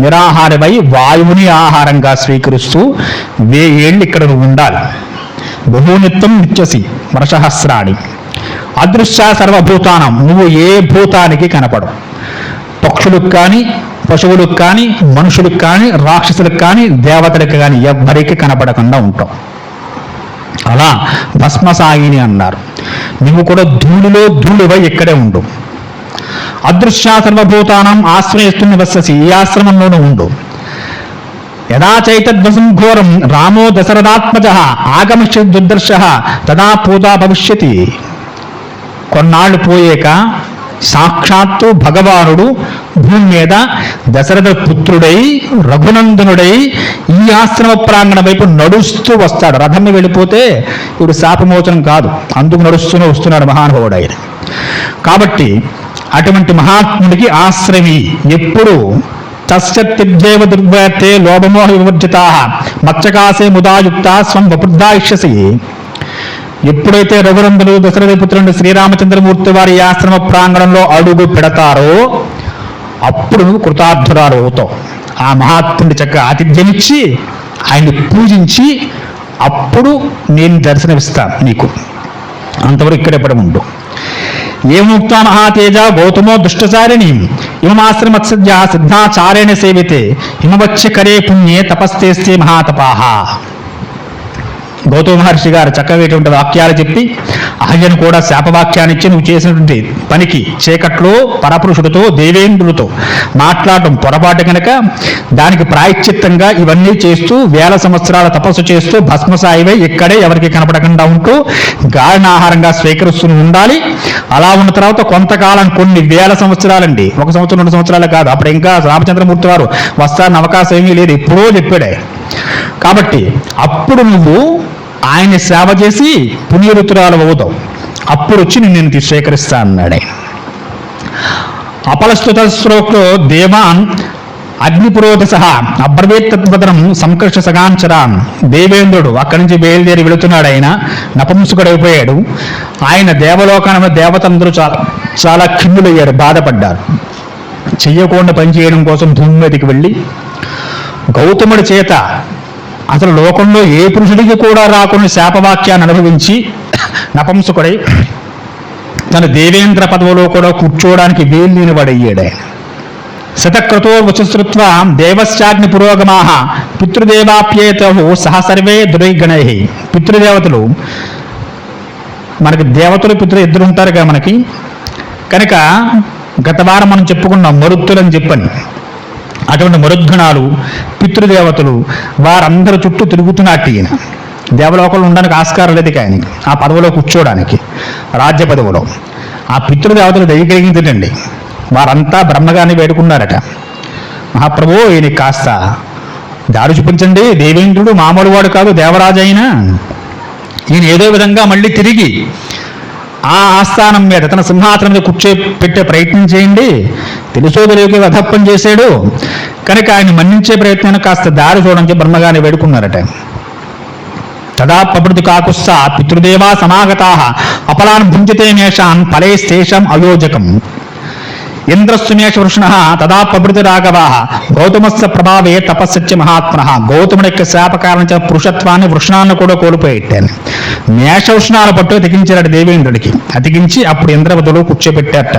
నిరాహారమై వాయువుని ఆహారంగా స్వీకరిస్తూ 1000 ఏళ్ళు ఇక్కడ నువ్వు ఉండాలి. బహునిత్యం నిత్యసి వర్షహస్రాణి. అదృశ్య సర్వభూతానం, నువ్వు ఏ భూతానికి కనపడవు. పక్షులకు కానీ, పశువులకు కానీ, మనుషులకు కానీ, రాక్షసులకు కానీ, దేవతలకు కానీ ఎవ్వరికి కనపడకుండా ఉంటావు. అలా భస్మసాయిని అన్నారు. నువ్వు కూడా ధూళిలో ధూళివై ఇక్కడే ఉండు. అదృశ్య సర్వభూతానం ఆశ్రయిస్తూ నివససి, ఈ ఆశ్రమంలోనూ ఉండు. యదా చైతద్వసం ఘోరం రామో దశరథాత్మజ ఆగమిష్య దుర్దర్శ తదా పూజా భవిష్యతి. కొన్నాళ్ళు పోయాక సాక్షాత్తు భగవానుడు భూమి మీద దశరథ పుత్రుడై రఘునందనుడై ఈ ఆశ్రమ ప్రాంగణ వైపు నడుస్తూ వస్తాడు. రథం వెళ్ళిపోతే ఇప్పుడు శాపమోచనం కాదు, అందుకు నడుస్తూనే వస్తున్నాడు మహానుభావుడు ఆయన. కాబట్టి అటువంటి మహాత్ముడికి ఆశ్రమి ఎప్పుడు తస్యత్యజ్జైవ దుర్వ్యాతే లోభమోహ వివర్జితా మత్స్యకాసే ముదాయుక్త స్వం వపృద్ధాయిష్యసి. ఎప్పుడైతే రఘునందులు దశరథ పుత్రుడు శ్రీరామచంద్రమూర్తి వారి ఆశ్రమ ప్రాంగణంలో అడుగు పెడతారో అప్పుడు నువ్వు కృతార్థురాలు అవుతావు. ఆ మహాత్ముడి చక్కగా ఆతిథ్యమిచ్చి ఆయన్ని పూజించి అప్పుడు నేను దర్శనమిస్తాను నీకు. అంతవరకు ఇక్కడే పడి ఉండు. ఏముక్త మహాతేజ గౌతమో దుష్టచారిణి ఇమమాశ్రమత్సద్య సిద్ధాచారేణ సేవితే హిమవచ్చ కరే పుణ్యే తపస్తేస్తే మహాతపాహ. గౌతమ మహర్షి గారు చక్కగా వాక్యాలు చెప్పి అహల్యను కూడా శాపవాక్యాన్ని ఇచ్చి నువ్వు చేసినటువంటి పనికి చీకట్లో పరపురుషుడితో దేవేంద్రుడితో మాట్లాడటం పొరపాటు కనుక దానికి ప్రాయశ్చిత్తంగా ఇవన్నీ చేస్తూ 1000 సంవత్సరాల తపస్సు చేస్తూ భస్మసాయివై ఇక్కడే ఎవరికి కనపడకుండా ఉంటూ గాలిని ఆహారంగా స్వీకరిస్తూ ఉండాలి. అలా ఉన్న తర్వాత కొంతకాలం కొన్ని 1000 సంవత్సరాలండి, 1 సంవత్సరం 2 సంవత్సరాలు కాదు. అప్పుడు ఇంకా రామచంద్రమూర్తి వారు వస్తారని అవకాశం ఏమీ లేదు, ఎప్పుడో చెప్పాడే. కాబట్టి అప్పుడు నువ్వు ఆయన సేవ చేసి పుణ్యరుతురాలు అవుతావు. అప్పుడు వచ్చి నేను స్వీకరిస్తా అన్నాడు ఆయన. అపలస్తుత శ్లోకంలో దేవాన్ అగ్నిపురోధస అబ్రవీత్ తద్వదనం సంకర్ష సగాంచరాన్. దేవేంద్రుడు అక్కడి నుంచి బయలుదేరి వెళుతున్నాడు. ఆయన నపుంసకుడైపోయాడు. ఆయన దేవలోకాన దేవతందరూ చాలా ఖిన్నులయ్యారు, బాధపడ్డారు. చెయ్యకుండా పనిచేయడం కోసం భూమి మీదకి వెళ్ళి గౌతముడి చేత అసలు లోకంలో ఏ పురుషుడికి కూడా రాకుండా శాపవాక్యాన్ని అనుభవించి నపుంసకుడై తన దేవేంద్ర పదవిలో కూడా కూర్చోవడానికి వీల్లేని వాడయ్యాడు ఆయన. శతక్రతో వచశ్రుత్వ దేవశ్చాగ్ని పురోగమా పితృదేవాప్యేతో సహ సర్వే దురైగణై. పితృదేవతలు మనకి దేవతలు పితృ ఇద్దరు ఉంటారుగా మనకి. కనుక గత వారం మనం చెప్పుకున్నాం మరుత్తులని చెప్పని. అటువంటి మరుద్గణాలు పితృదేవతలు వారందరూ చుట్టూ తిరుగుతున్నట్టు ఈయన. దేవలోకంలో ఉండడానికి ఆస్కారం లేదు ఆయనకి, ఆ పదవిలో కూర్చోవడానికి, రాజ్య పదవిలో. ఆ పితృదేవతలు దయగలిగిందండి. వారంతా బ్రహ్మగారిని వేడుకున్నారట, మహాప్రభు ఈయనకి కాస్త దారి చూపించండి, దేవేంద్రుడు మామూలు వాడు కాదు, దేవరాజు అయినా ఈయన ఏదో విధంగా మళ్ళీ తిరిగి ఆ ఆస్థానం మీద తన సింహాసనం మీద కూర్చోపెట్టే ప్రయత్నం చేయండి. తెలుసో తెలియక వధప్పం చేశాడు కనుక ఆయన మన్నించే ప్రయత్నాన్ని కాస్త దారి చూడని బ్రహ్మగారిని వేడుకున్నారట. తదా ప్రభృతి కాకుస్స పితృదేవా సమాగతా అపలాన్ భుంజతే మేషాన్ ఫలైస్తేషం అయోజకం. ఇంద్రస్సుమేష వృష్ణ తదా ప్రభృతి రాఘవా గౌతమస్య ప్రభావే తపస్సత్య మహాత్మన. గౌతముడి యొక్క శాప కారణించిన పురుషత్వాన్ని వృష్ణాన్ని కూడా కోల్పోయేట్టాను. మేష వృష్ణాల పట్టు అతికించాడు దేవేంద్రుడికి. అతికించి అప్పుడు ఇంద్రవతులు కూర్చోబెట్టారట.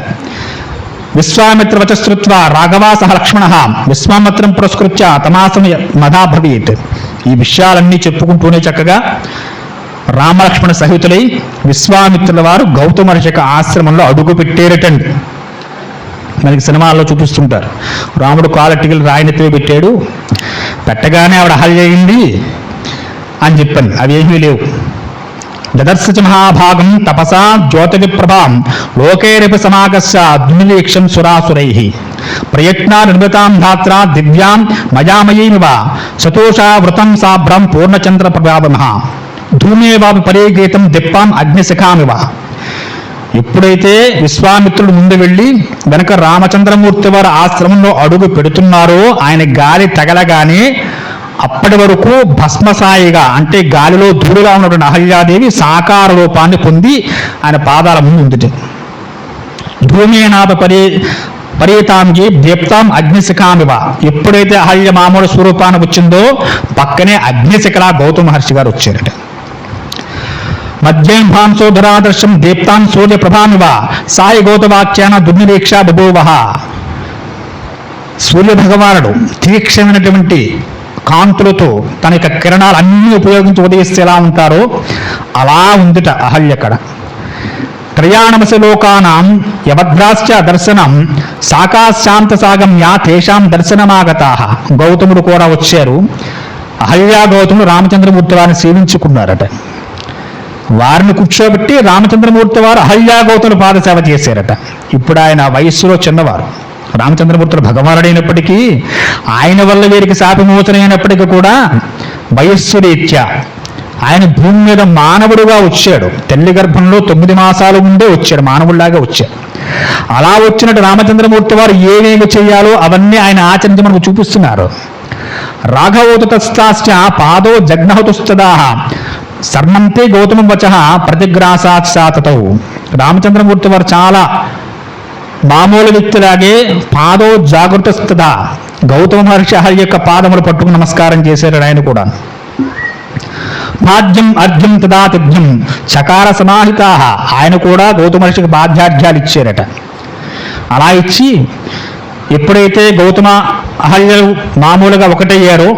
విశ్వామిత్ర వచశ్రుత్వ రాఘవా సహ లక్ష్మణ విశ్వామిత్రం పురస్కృత్య తమాసం మదా భవేత్. ఈ విషయాలన్నీ చెప్పుకుంటూనే చక్కగా రామలక్ష్మణ సహితులై విశ్వామిత్రుల వారు గౌతమ ఋషిక ఆశ్రమంలో అడుగు పెట్టేరటండి. మనకి సినిమాల్లో చూపిస్తుంటారు, రాముడు కాలెట్టికలు రాయినెత్తివి పెట్టాడు, పెట్టగానే ఆవిడ అహల్య అయింది అని చెప్పాను. అవి ఏమీ లేవు. దదర్శ మహాభాగం తపసా జ్యోతివిప్రభాం లోకేరపి సమాగస్య ద్వినిరీక్షం సురాసురై ప్రయత్నా నిర్మితాం ధాత్రా దివ్యాం మయామయీమివ సతోషా వృతం సాభ్రం పూర్ణచంద్ర ప్రభావమః ధూమేవాపి పరీగీతం దిప్పాం అగ్నిశిఖామివ. ఎప్పుడైతే విశ్వామిత్రుడు ముందు వెళ్ళి వెనక రామచంద్రమూర్తి వారి ఆశ్రమంలో అడుగు పెడుతున్నారో ఆయన గాలి తగలగానే అప్పటి వరకు భస్మసాయిగా అంటే గాలిలో ధూళిగా ఉన్నటువంటి అహల్యాదేవి సాకార రూపాన్ని పొంది ఆయన పాదాల ముందు ఉంది. భూమేనాప పరీతాంగి దీప్తాం అగ్నిశిఖామివ. ఎప్పుడైతే అహల్య మామూలు స్వరూపాన్ని వచ్చిందో పక్కనే అగ్నిశిఖలా గౌతమ మహర్షి గారు వచ్చారట. మధ్యం భాంసోధరాదర్శం దీప్తాన్ సూర్య ప్రభామివ సాయి గౌతవాక్యాన దుర్నిరీక్ష బభూవః. సూర్య భగవానుడు తీక్షణమైనటువంటి కాంతులతో తన యొక్క కిరణాలు అన్నీ ఉపయోగించి ఉదయిస్తే ఎలా ఉంటారో అలా ఉందిట అహల్యక్కడ. త్రయాణమసి లోకానాం యభద్రాశ్చ దర్శనం సాకాశాంత సాగమ్య తేషాం దర్శనమాగతాః. గౌతముడు కూడా వచ్చారు. అహల్యా గౌతముడు రామచంద్రమూర్తి వారిని సేవించుకున్నారట. వారిని కూర్చోబెట్టి రామచంద్రమూర్తి వారు అహల్యా గౌతముడు పాదసేవ చేశారట. ఇప్పుడు ఆయన వయస్సులో చిన్నవారు. రామచంద్రమూర్తులు భగవానుడైనప్పటికీ ఆయన వల్ల వీరికి శాపమోచనైనప్పటికీ కూడా వయస్సు రీత్యా ఆయన భూమి మీద మానవుడుగా వచ్చాడు. తల్లి గర్భంలో 9 మాసాలు ఉండే వచ్చాడు, మానవుడిలాగా వచ్చాడు. అలా వచ్చినట్టు రామచంద్రమూర్తి వారు ఏమేమి చేయాలో అవన్నీ ఆయన ఆచరించి మనకు చూపిస్తున్నారు. రాఘవోతస్తాశ్చ పాదో జగ్నహతుస్తదాః సర్మంతే గౌతమం వచః ప్రతిగ్రాసాత్ సాతతౌ. రామచంద్రమూర్తి వారు చాలా మామూలు వ్యక్తిలాగే పాదో జాగృతస్తదా గౌతమ మహర్షి అహల్య యొక్క పాదములు పట్టుకుని నమస్కారం చేశారు. ఆయన కూడా పాద్యం అర్ఘ్యం తదాతిథ్యం చకార సమాహితాః. ఆయన కూడా గౌతమ మహర్షికి బాధ్యాఢ్యాలు ఇచ్చారట. అలా ఇచ్చి ఎప్పుడైతే గౌతమ అహల్యలు మామూలుగా ఒకటయ్యారో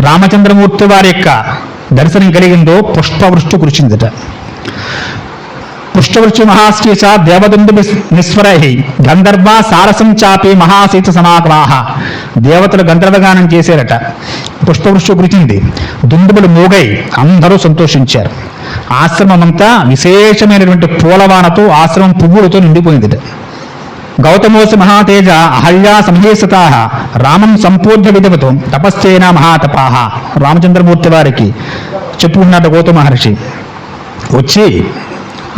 రామచంద్రమూర్తి వారి యొక్క దర్శనం కలిగిందో పుష్పవృష్టి కురిచిందట. పుష్పవృష్టి మహాశ్రీచ దేవదుందు నిస్వరై గంధర్వ సారసం చాపి మహాసీత సమాగమాః. దేవతలు గంధర్వగానం చేశారట. పుష్పవృష్టి కురిచింది. దుందుబులు మూగై అందరూ సంతోషించారు. ఆశ్రమం అంతా విశేషమైనటువంటి పూలవానతో ఆశ్రమం పువ్వులతో నిండిపోయిందిట. గౌతమోసి మహాతేజ అహల్యా సమహేసతాః రామం సంపూర్ణ విధవతో తపశ్చేన మహాతపాః. రామచంద్రమూర్తి వారికి చెప్పుకున్నట్టు గౌతమ మహర్షి వచ్చి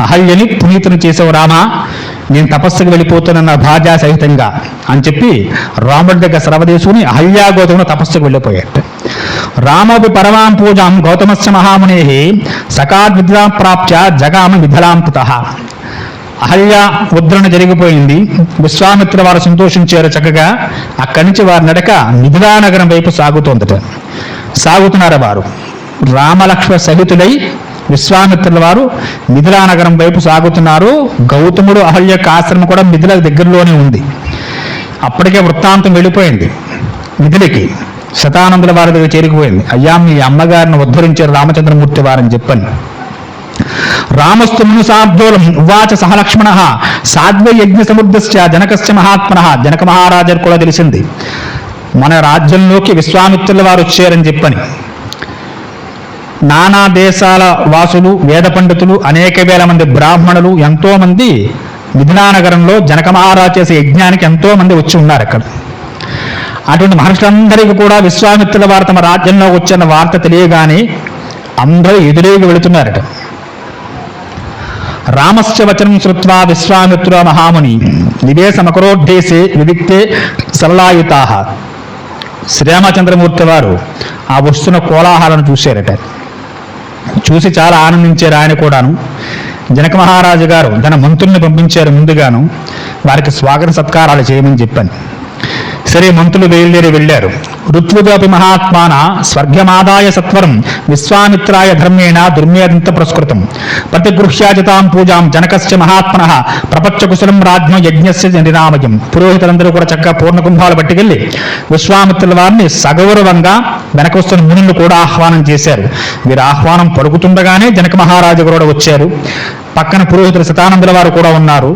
అహల్యని పునీతుని చేసావు రామా, నేను తపస్సుకు వెళ్ళిపోతున్న భార్యా సహితంగా అని చెప్పి రాముడి దగ్గర సెలవు తీసుకుని అహల్యా గౌతముడు తపస్సుకు వెళ్ళిపోయాడు. రామోపి పరమాం పూజాం గౌతమస్య మహామునే సకాద్విద్యాం ప్రాప్య జగామ విధలాంపుతః. అహల్య ఉద్ధరణ జరిగిపోయింది. విశ్వామిత్ర వారు సంతోషించారు చక్కగా. అక్కడి నుంచి వారి నడక మిథిలా నగరం వైపు సాగుతున్నారు వారు. రామలక్ష్మణ సహితులై విశ్వామిత్రుల వారు మిథిలా నగరం వైపు సాగుతున్నారు. గౌతముడు అహల్య యొక్క ఆశ్రమం కూడా మిథిల దగ్గరలోనే ఉంది. అప్పటికే వృత్తాంతం వెళ్ళిపోయింది మిథిలకి. శతానందుల వారి దగ్గర చేరికిపోయింది. అయ్యా, మీ అమ్మగారిని ఉద్ధరించారు రామచంద్రమూర్తి వారని చెప్పని. రామస్తు మునుసాబ్దోలం ఉవాచ సహలక్ష్మణ సాధ్వే యజ్ఞ సముద్రశ్చ జనకస్య మహాత్మన. జనక మహారాజు కూడా తెలిసింది మన రాజ్యంలోకి విశ్వామిత్రుల వారు వచ్చారని చెప్పని. నానా దేశాల వాసులు, వేద పండితులు, అనేక వేల మంది బ్రాహ్మణులు ఎంతో మంది మిథిలా నగరంలో జనక మహారాజు చేసే యజ్ఞానికి ఎంతో మంది వచ్చి ఉన్నారు అక్కడ. అటువంటి మహర్షులందరికీ కూడా విశ్వామిత్రుల వారు తమ రాజ్యంలో వచ్చిన వార్త తెలియగానే అందరూ ఎదురేగి వెళుతున్నారట. రామస్య వచనం శ్రుత్వా విశ్వామిత్ర మహాముని నివేశమకరోద్ధేశే విదిక్తే సరళాయుతాః. శ్రీరామచంద్రమూర్తి వారు ఆ వస్తున్న కోలాహలను చూశారట. చూసి చాలా ఆనందించారు ఆయన కూడాను. జనక మహారాజు గారు తన మంత్రుల్ని పంపించారు ముందుగాను వారికి స్వాగత సత్కారాలు చేయమని చెప్పాను. సరే, మంత్రులు వెళ్ళారు. ఋత్విగోపి మహాత్మాన స్వర్గమాదాయ సత్వరం విశ్వామిత్రాయ ధర్మేణ దుర్మేదంత పురస్కృతం ప్రతిగృహ్యాజితాం పూజాం జనకస్య మహాత్మనః ప్రపంచ కుశలం రాజ్ఞో యజ్ఞస్య నిరామయం. పురోహితులందరూ కూడా చక్కగా పూర్ణకుంభాలు పట్టుకెళ్ళి విశ్వామిత్రుల వారిని సగౌరవంగా వెనకొస్తున్న మునులు కూడా ఆహ్వానం చేశారు. వీరు ఆహ్వానం పలుకుతుండగానే జనక మహారాజు కూడా వచ్చారు. పక్కన పురోహితులు శతానందుల వారు కూడా ఉన్నారు.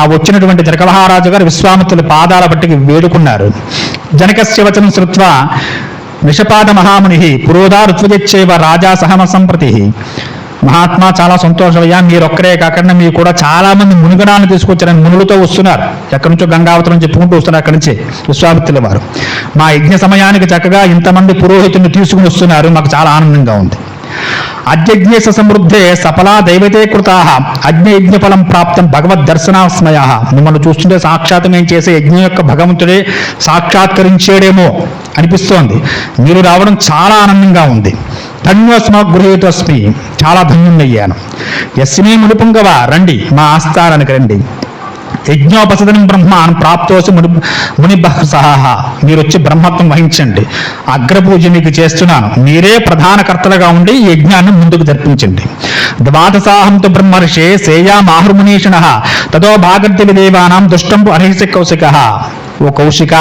ఆ వచ్చినటువంటి జనక మహారాజు గారు విశ్వామిత్రుల పాదాల పట్టికి వేడుకున్నారు. జనకస్య వచనం శ్రుత్వా నిషపాద మహాముని పురోధా ఋత్విజచ్చైవ రాజా సహమ సంప్రతి. మహాత్మా, చాలా సంతోషమయ్యా, మీరొక్కరే కాకుండా మీరు కూడా చాలా మంది మునిగణాలను తీసుకొచ్చారని మునులతో వస్తున్నారు. ఎక్కడి నుంచో గంగావతరం చెప్పుకుంటూ వస్తున్నారు. అక్కడి నుంచి విశ్వామిత్రుల వారు మా యజ్ఞ సమయానికి చక్కగా ఇంతమంది పురోహితుల్ని తీసుకుని వస్తున్నారు, మాకు చాలా ఆనందంగా ఉంది. అద్యజ్ఞేశ సమృద్ధే సఫలా దైవతే కృతాః అజ్ఞయజ్ఞ ఫలం ప్రాప్తం భగవద్ దర్శనాస్మయాః. మిమ్మల్ని చూస్తుంటే సాక్షాత్ మేము చేసే యజ్ఞం యొక్క భగవంతుడే సాక్షాత్కరించేడేమో అనిపిస్తోంది. మీరు రావడం చాలా ఆనందంగా ఉంది. ధన్యోస్మ గృహీతోస్మి, చాలా ధన్యున్నయ్యాను. యస్మే మునిపుంగవ, రండి మా ఆస్థానానికి రండి. యజ్ఞోపసదనం బ్రహ్మాన్ ప్రాప్తోసి ముని సహా, మీరు వచ్చి బ్రహ్మత్వం వహించండి, అగ్రపూజ మీకు చేస్తున్నాను, మీరే ప్రధాన కర్తలుగా ఉండి ఈ యజ్ఞాన్ని ముందుకు జరిపించండి. ద్వాదసాహంతు బ్రహ్మర్షే సేయా మాహృమునీషిణ తదో భాగర్తి విదేవానాం దుష్టంపు అర్హిసి కౌశిక. ఓ కౌశిక,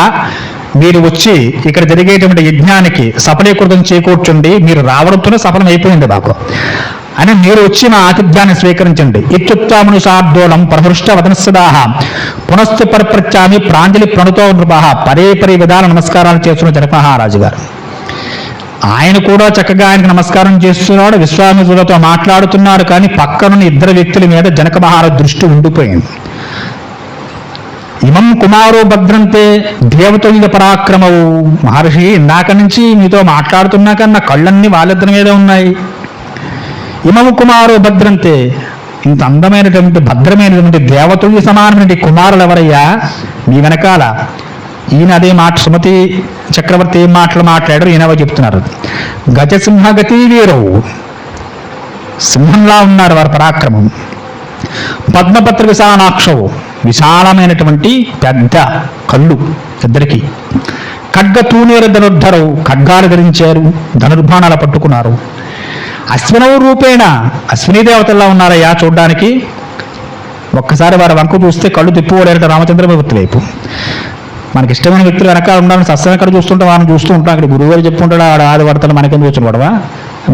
మీరు వచ్చి ఇక్కడ జరిగేటువంటి యజ్ఞానికి సఫలీకృతం చేకూర్చుండి, మీరు రావడంతోనే సఫలం అయిపోయింది మాకు అని మీరు వచ్చి మా ఆతిథ్యాన్ని స్వీకరించండి. ఇత్యుత్తామనుషార్దోళం ప్రహృష్ట వదనస్సదాహ పునశ్చ పరిప్రత్యామి ప్రాంజలి ప్రణుతో నృపహ. పరే విధాల నమస్కారాలు చేస్తున్న జనక మహారాజు గారు. ఆయన కూడా చక్కగా ఆయనకు నమస్కారం చేస్తున్నాడు, విశ్వామిత్రులతో మాట్లాడుతున్నాడు. కానీ పక్కనున్న ఇద్దరు వ్యక్తుల మీద జనక మహారాజు దృష్టి ఉండిపోయింది. ఇమం కుమారో భద్రంతే దేవతల్య పరాక్రమవు. మహర్షి, ఇందాక నుంచి మీతో మాట్లాడుతున్నాక నా కళ్ళన్నీ వాళ్ళిద్దరి మీద ఉన్నాయి. ఇమము కుమారో భద్రంతే, ఇంత అందమైనటువంటి భద్రమైనటువంటి దేవతల్య సమానమైన కుమారులు ఎవరయ్యా మీ వెనకాల? ఈయన అదే మాట, సుమతి చక్రవర్తి ఏం మాటలు మాట్లాడారు ఈయనవో చెప్తున్నారు. గజసింహ గతి వీరవు, సింహంలా ఉన్నారు వారి పరాక్రమం. పద్మపత్ర విశాలాక్షవు, విశాలమైనటువంటి పెద్ద కళ్ళు ఇద్దరికి. ఖడ్గ తూనేర ధనుర్ధరవు, ఖడ్గాలు ధరించారు, ధనుర్బాణాలు పట్టుకున్నారు. అశ్వినవ రూపేణ, అశ్విని దేవతల్లా ఉన్నారయ్యా చూడ్డానికి. ఒక్కసారి వారి వంక చూస్తే కళ్ళు తిప్పుకోలేరట రామచంద్రమూర్తి వైపు. మనకి ఇష్టమైన వ్యక్తులు వెనకాల ఉండాలని సత్సంగం ఎక్కడ చూస్తుంటే వారిని చూస్తూ ఉంటాం. అక్కడ గురువుగారు చెప్పుకుంటాడు, ఆడ ఆది పడతాడు, మనకెందుకు వచ్చిన పడవా,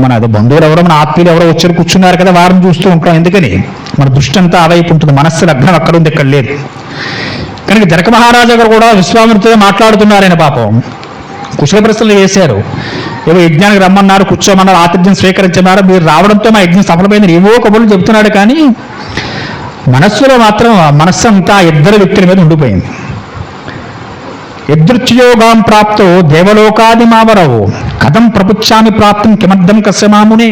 మన అది బంధువులు ఎవరో మన ఆత్మీయులు ఎవరో వచ్చారు కూర్చున్నారు కదా, వారిని చూస్తూ ఉంటాం. ఎందుకని మన దృష్టి అంతా అవైపు ఉంటుంది, మనస్సు లగ్నం అక్కడ ఉంది, ఇక్కడ లేదు. కనుక జనక మహారాజా గారు కూడా విశ్వామిత్రుడితో మాట్లాడుతున్నారైన పాపం. కుశల ప్రశ్నలు వేశారు, ఏవో యజ్ఞానికి రమ్మన్నారు, కూర్చోమన్నారు, ఆతిథ్యం స్వీకరించన్నారు, మీరు రావడంతో మా యజ్ఞం సఫలమైంది ఏవో కబుర్లు చెబుతున్నాడు. కానీ మనస్సులో మాత్రం మనస్సు అంతా ఇద్దరు వ్యక్తుల మీద ఉండిపోయింది. యదృచ్ఛయోగాం ప్రాప్తో దేవలోకాది మావరవు కథం ప్రపుచ్చామి ప్రాప్తం కిమర్థం కశ్యమామునే.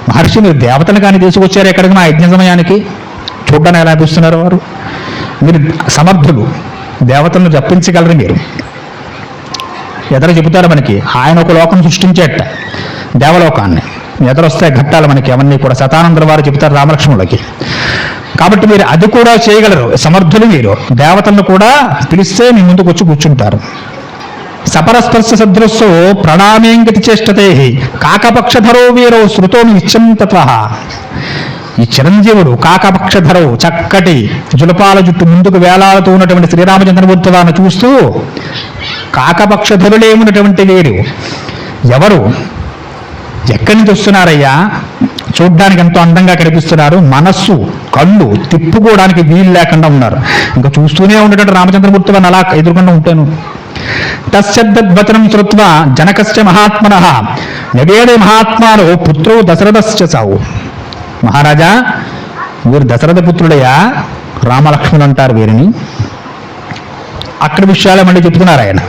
మహర్షి, మీరు దేవతలు కానీ తీసుకొచ్చారు ఎక్కడికి మా యజ్ఞ సమయానికి? చూడ్డానికి ఎలా అనిపిస్తున్నారు వారు? మీరు సమర్థులు, దేవతలను జపించగలరు మీరు. ఎదరు చెబుతారు మనకి, ఆయన ఒక లోకం సృష్టించేట దేవలోకాన్ని. ఎదరొస్తాయి ఘట్టాలు మనకి అవన్నీ కూడా శతానందుల వారు చెబుతారు రామలక్ష్మణులకి. కాబట్టి మీరు అది కూడా చేయగలరు, సమర్థులు మీరు. దేవతలను కూడా పిలిస్తే మీ ముందుకు వచ్చి కూర్చుంటారు. సపరస్పర్శ సదృశో ప్రణామేంగతి చేష్టతే కాకపక్షధరో వీరో శృతో నిత్యం తత్వః. ఈ చిరంజీవుడు కాకపక్షధరవు, చక్కటి జులపాల జుట్టు ముందుకు వేలాడుతూ ఉన్నటువంటి శ్రీరామచంద్రమూర్తి వారిని చూస్తూ, కాకపక్షధరులే ఉన్నటువంటి వీరు ఎవరు, ఎక్కడి నుంచి వస్తున్నారయ్యా, చూడ్డానికి ఎంతో అందంగా కనిపిస్తున్నారు, మనస్సు కళ్ళు తిప్పుకోవడానికి వీలు లేకుండా ఉన్నారు. ఇంకా చూస్తూనే ఉండేటట్టు రామచంద్రమూర్తి వారిని అలా ఎదుర్కొంటూ ఉంటాను. తస్యద్వచనం శ్రుత్వా జనకస్య మహాత్మనః నివేదే మహాత్మాలో పుత్రో దశరథస్య సావు. మహారాజా, వీరు దశరథ పుత్రుడయ్యా, రామలక్ష్మణులు అంటారు వీరిని. అక్కడ విషయాలు మళ్ళీ చెప్తున్నారు ఆయన.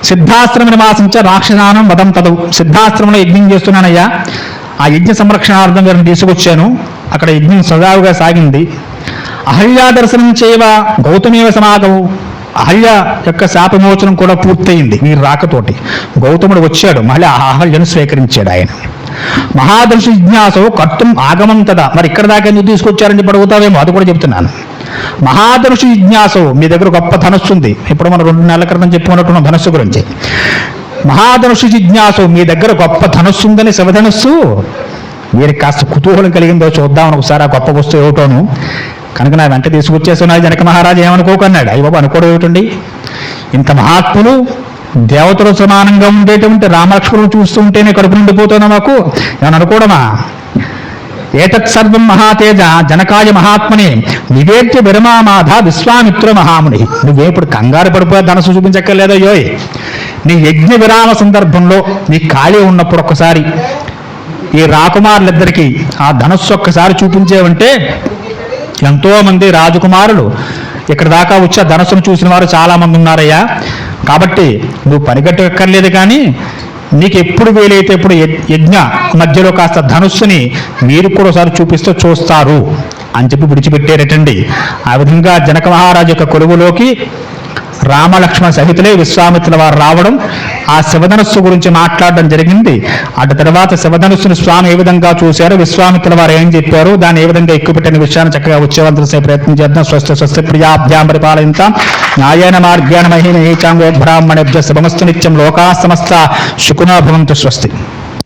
సిద్ధాశ్రమ నివాసించ రాక్షసానం వదం తదవు. సిద్ధాశ్రమంలో యజ్ఞం చేస్తున్నానయ్యా, ఆ యజ్ఞ సంరక్షణార్థం వీరిని తీసుకొచ్చాను. అక్కడ యజ్ఞం సజావుగా సాగింది. అహల్యా దర్శనం చేయవ గౌతమేవ సమాగవు. అహల్య యొక్క శాపమోచనం కూడా పూర్తయింది వీరు రాకతోటి. గౌతముడు వచ్చాడు, మళ్ళీ ఆ అహల్యను స్వీకరించాడు ఆయన. మహాదర్శి జిజ్ఞాసో కర్తం ఆగమం తదా. మరి ఇక్కడ దాకా ఎందుకు తీసుకొచ్చారని చెప్పి అడుగుతావేమో, అది కూడా చెప్తున్నాను. మహాధనుషు జిజ్ఞాసో, మీ దగ్గర గొప్ప ధనస్సు ఉంది, ఇప్పుడు మనం 2 నెలల క్రితం చెప్పుకున్నట్టున్న ధనస్సు గురించి. మహాధనుషు జిజ్ఞాసో, మీ దగ్గర గొప్ప ధనస్సు ఉందని, శివధనస్సు. వీరికి కాస్త కుతూహలం కలిగిందో చూద్దామని ఒకసారి ఆ గొప్ప వస్తువు ఏమిటోను. కనుక నా వెంట తీసుకొచ్చేస్తున్నా జనక మహారాజు ఏమనుకోకన్నాడు. అయ్య బాబు, అనుకోవడం ఏమిటండి, ఇంత మహాత్ములు దేవతలు సమానంగా ఉండేటువంటి రామలక్ష్మణులు చూస్తూ ఉంటేనే కడుపు నిండిపోతున్నా మాకు, ఏమని అనుకోవడమా? ఏతత్ సర్వం మహాతేజ జనకాయ మహాత్మనే నివేద్య విరమామాధ విశ్వామిత్ర మహాముని. నువ్వే ఇప్పుడు కంగారు పడిపోయా ధనస్సు చూపించక్కర్లేదయ్యోయ్. నీ యజ్ఞ విరామ సందర్భంలో నీ ఖాళీ ఉన్నప్పుడు ఒక్కసారి ఈ రాకుమారులిద్దరికీ ఆ ధనస్సు ఒక్కసారి చూపించేవంటే, ఎంతోమంది రాజకుమారులు ఇక్కడ దాకా వచ్చి ఆ ధనస్సును చూసిన వారు చాలామంది ఉన్నారయ్యా. కాబట్టి నువ్వు పనిగట్టక్కర్లేదు, కానీ నీకు ఎప్పుడు వీలైతే ఇప్పుడు యజ్ఞ మధ్యలో కాస్త ధనుస్సుని మీరు కూడా ఒకసారి చూపిస్తూ చూస్తారు అని చెప్పి విడిచిపెట్టారటండి. ఆ విధంగా జనక మహారాజు యొక్క కొలువులోకి రామలక్ష్మణ సహితులే విశ్వామిత్రుల వారు రావడం, ఆ శివధనుస్సు గురించి మాట్లాడడం జరిగింది. అటు తర్వాత శివధనుస్సును స్వామి ఏ విధంగా చూశారు, విశ్వామిత్రుల వారు ఏం చెప్పారు, దాన్ని ఏ విధంగా ఎక్కుపెట్టిన విషయాన్ని చక్కగా వచ్చేవంతసే ప్రయత్నం చేద్దాం. స్వస్తి స్వస్తి ప్రియాభ్యాం పరిపాలయంతాం న్యాయేన మార్గేణ మహీన ఏచాంగోబ్రాహ్మణేభ్య శుభమస్తు నిత్యం లోకా సమస్త సుఖినో భవంతు. స్వస్తి.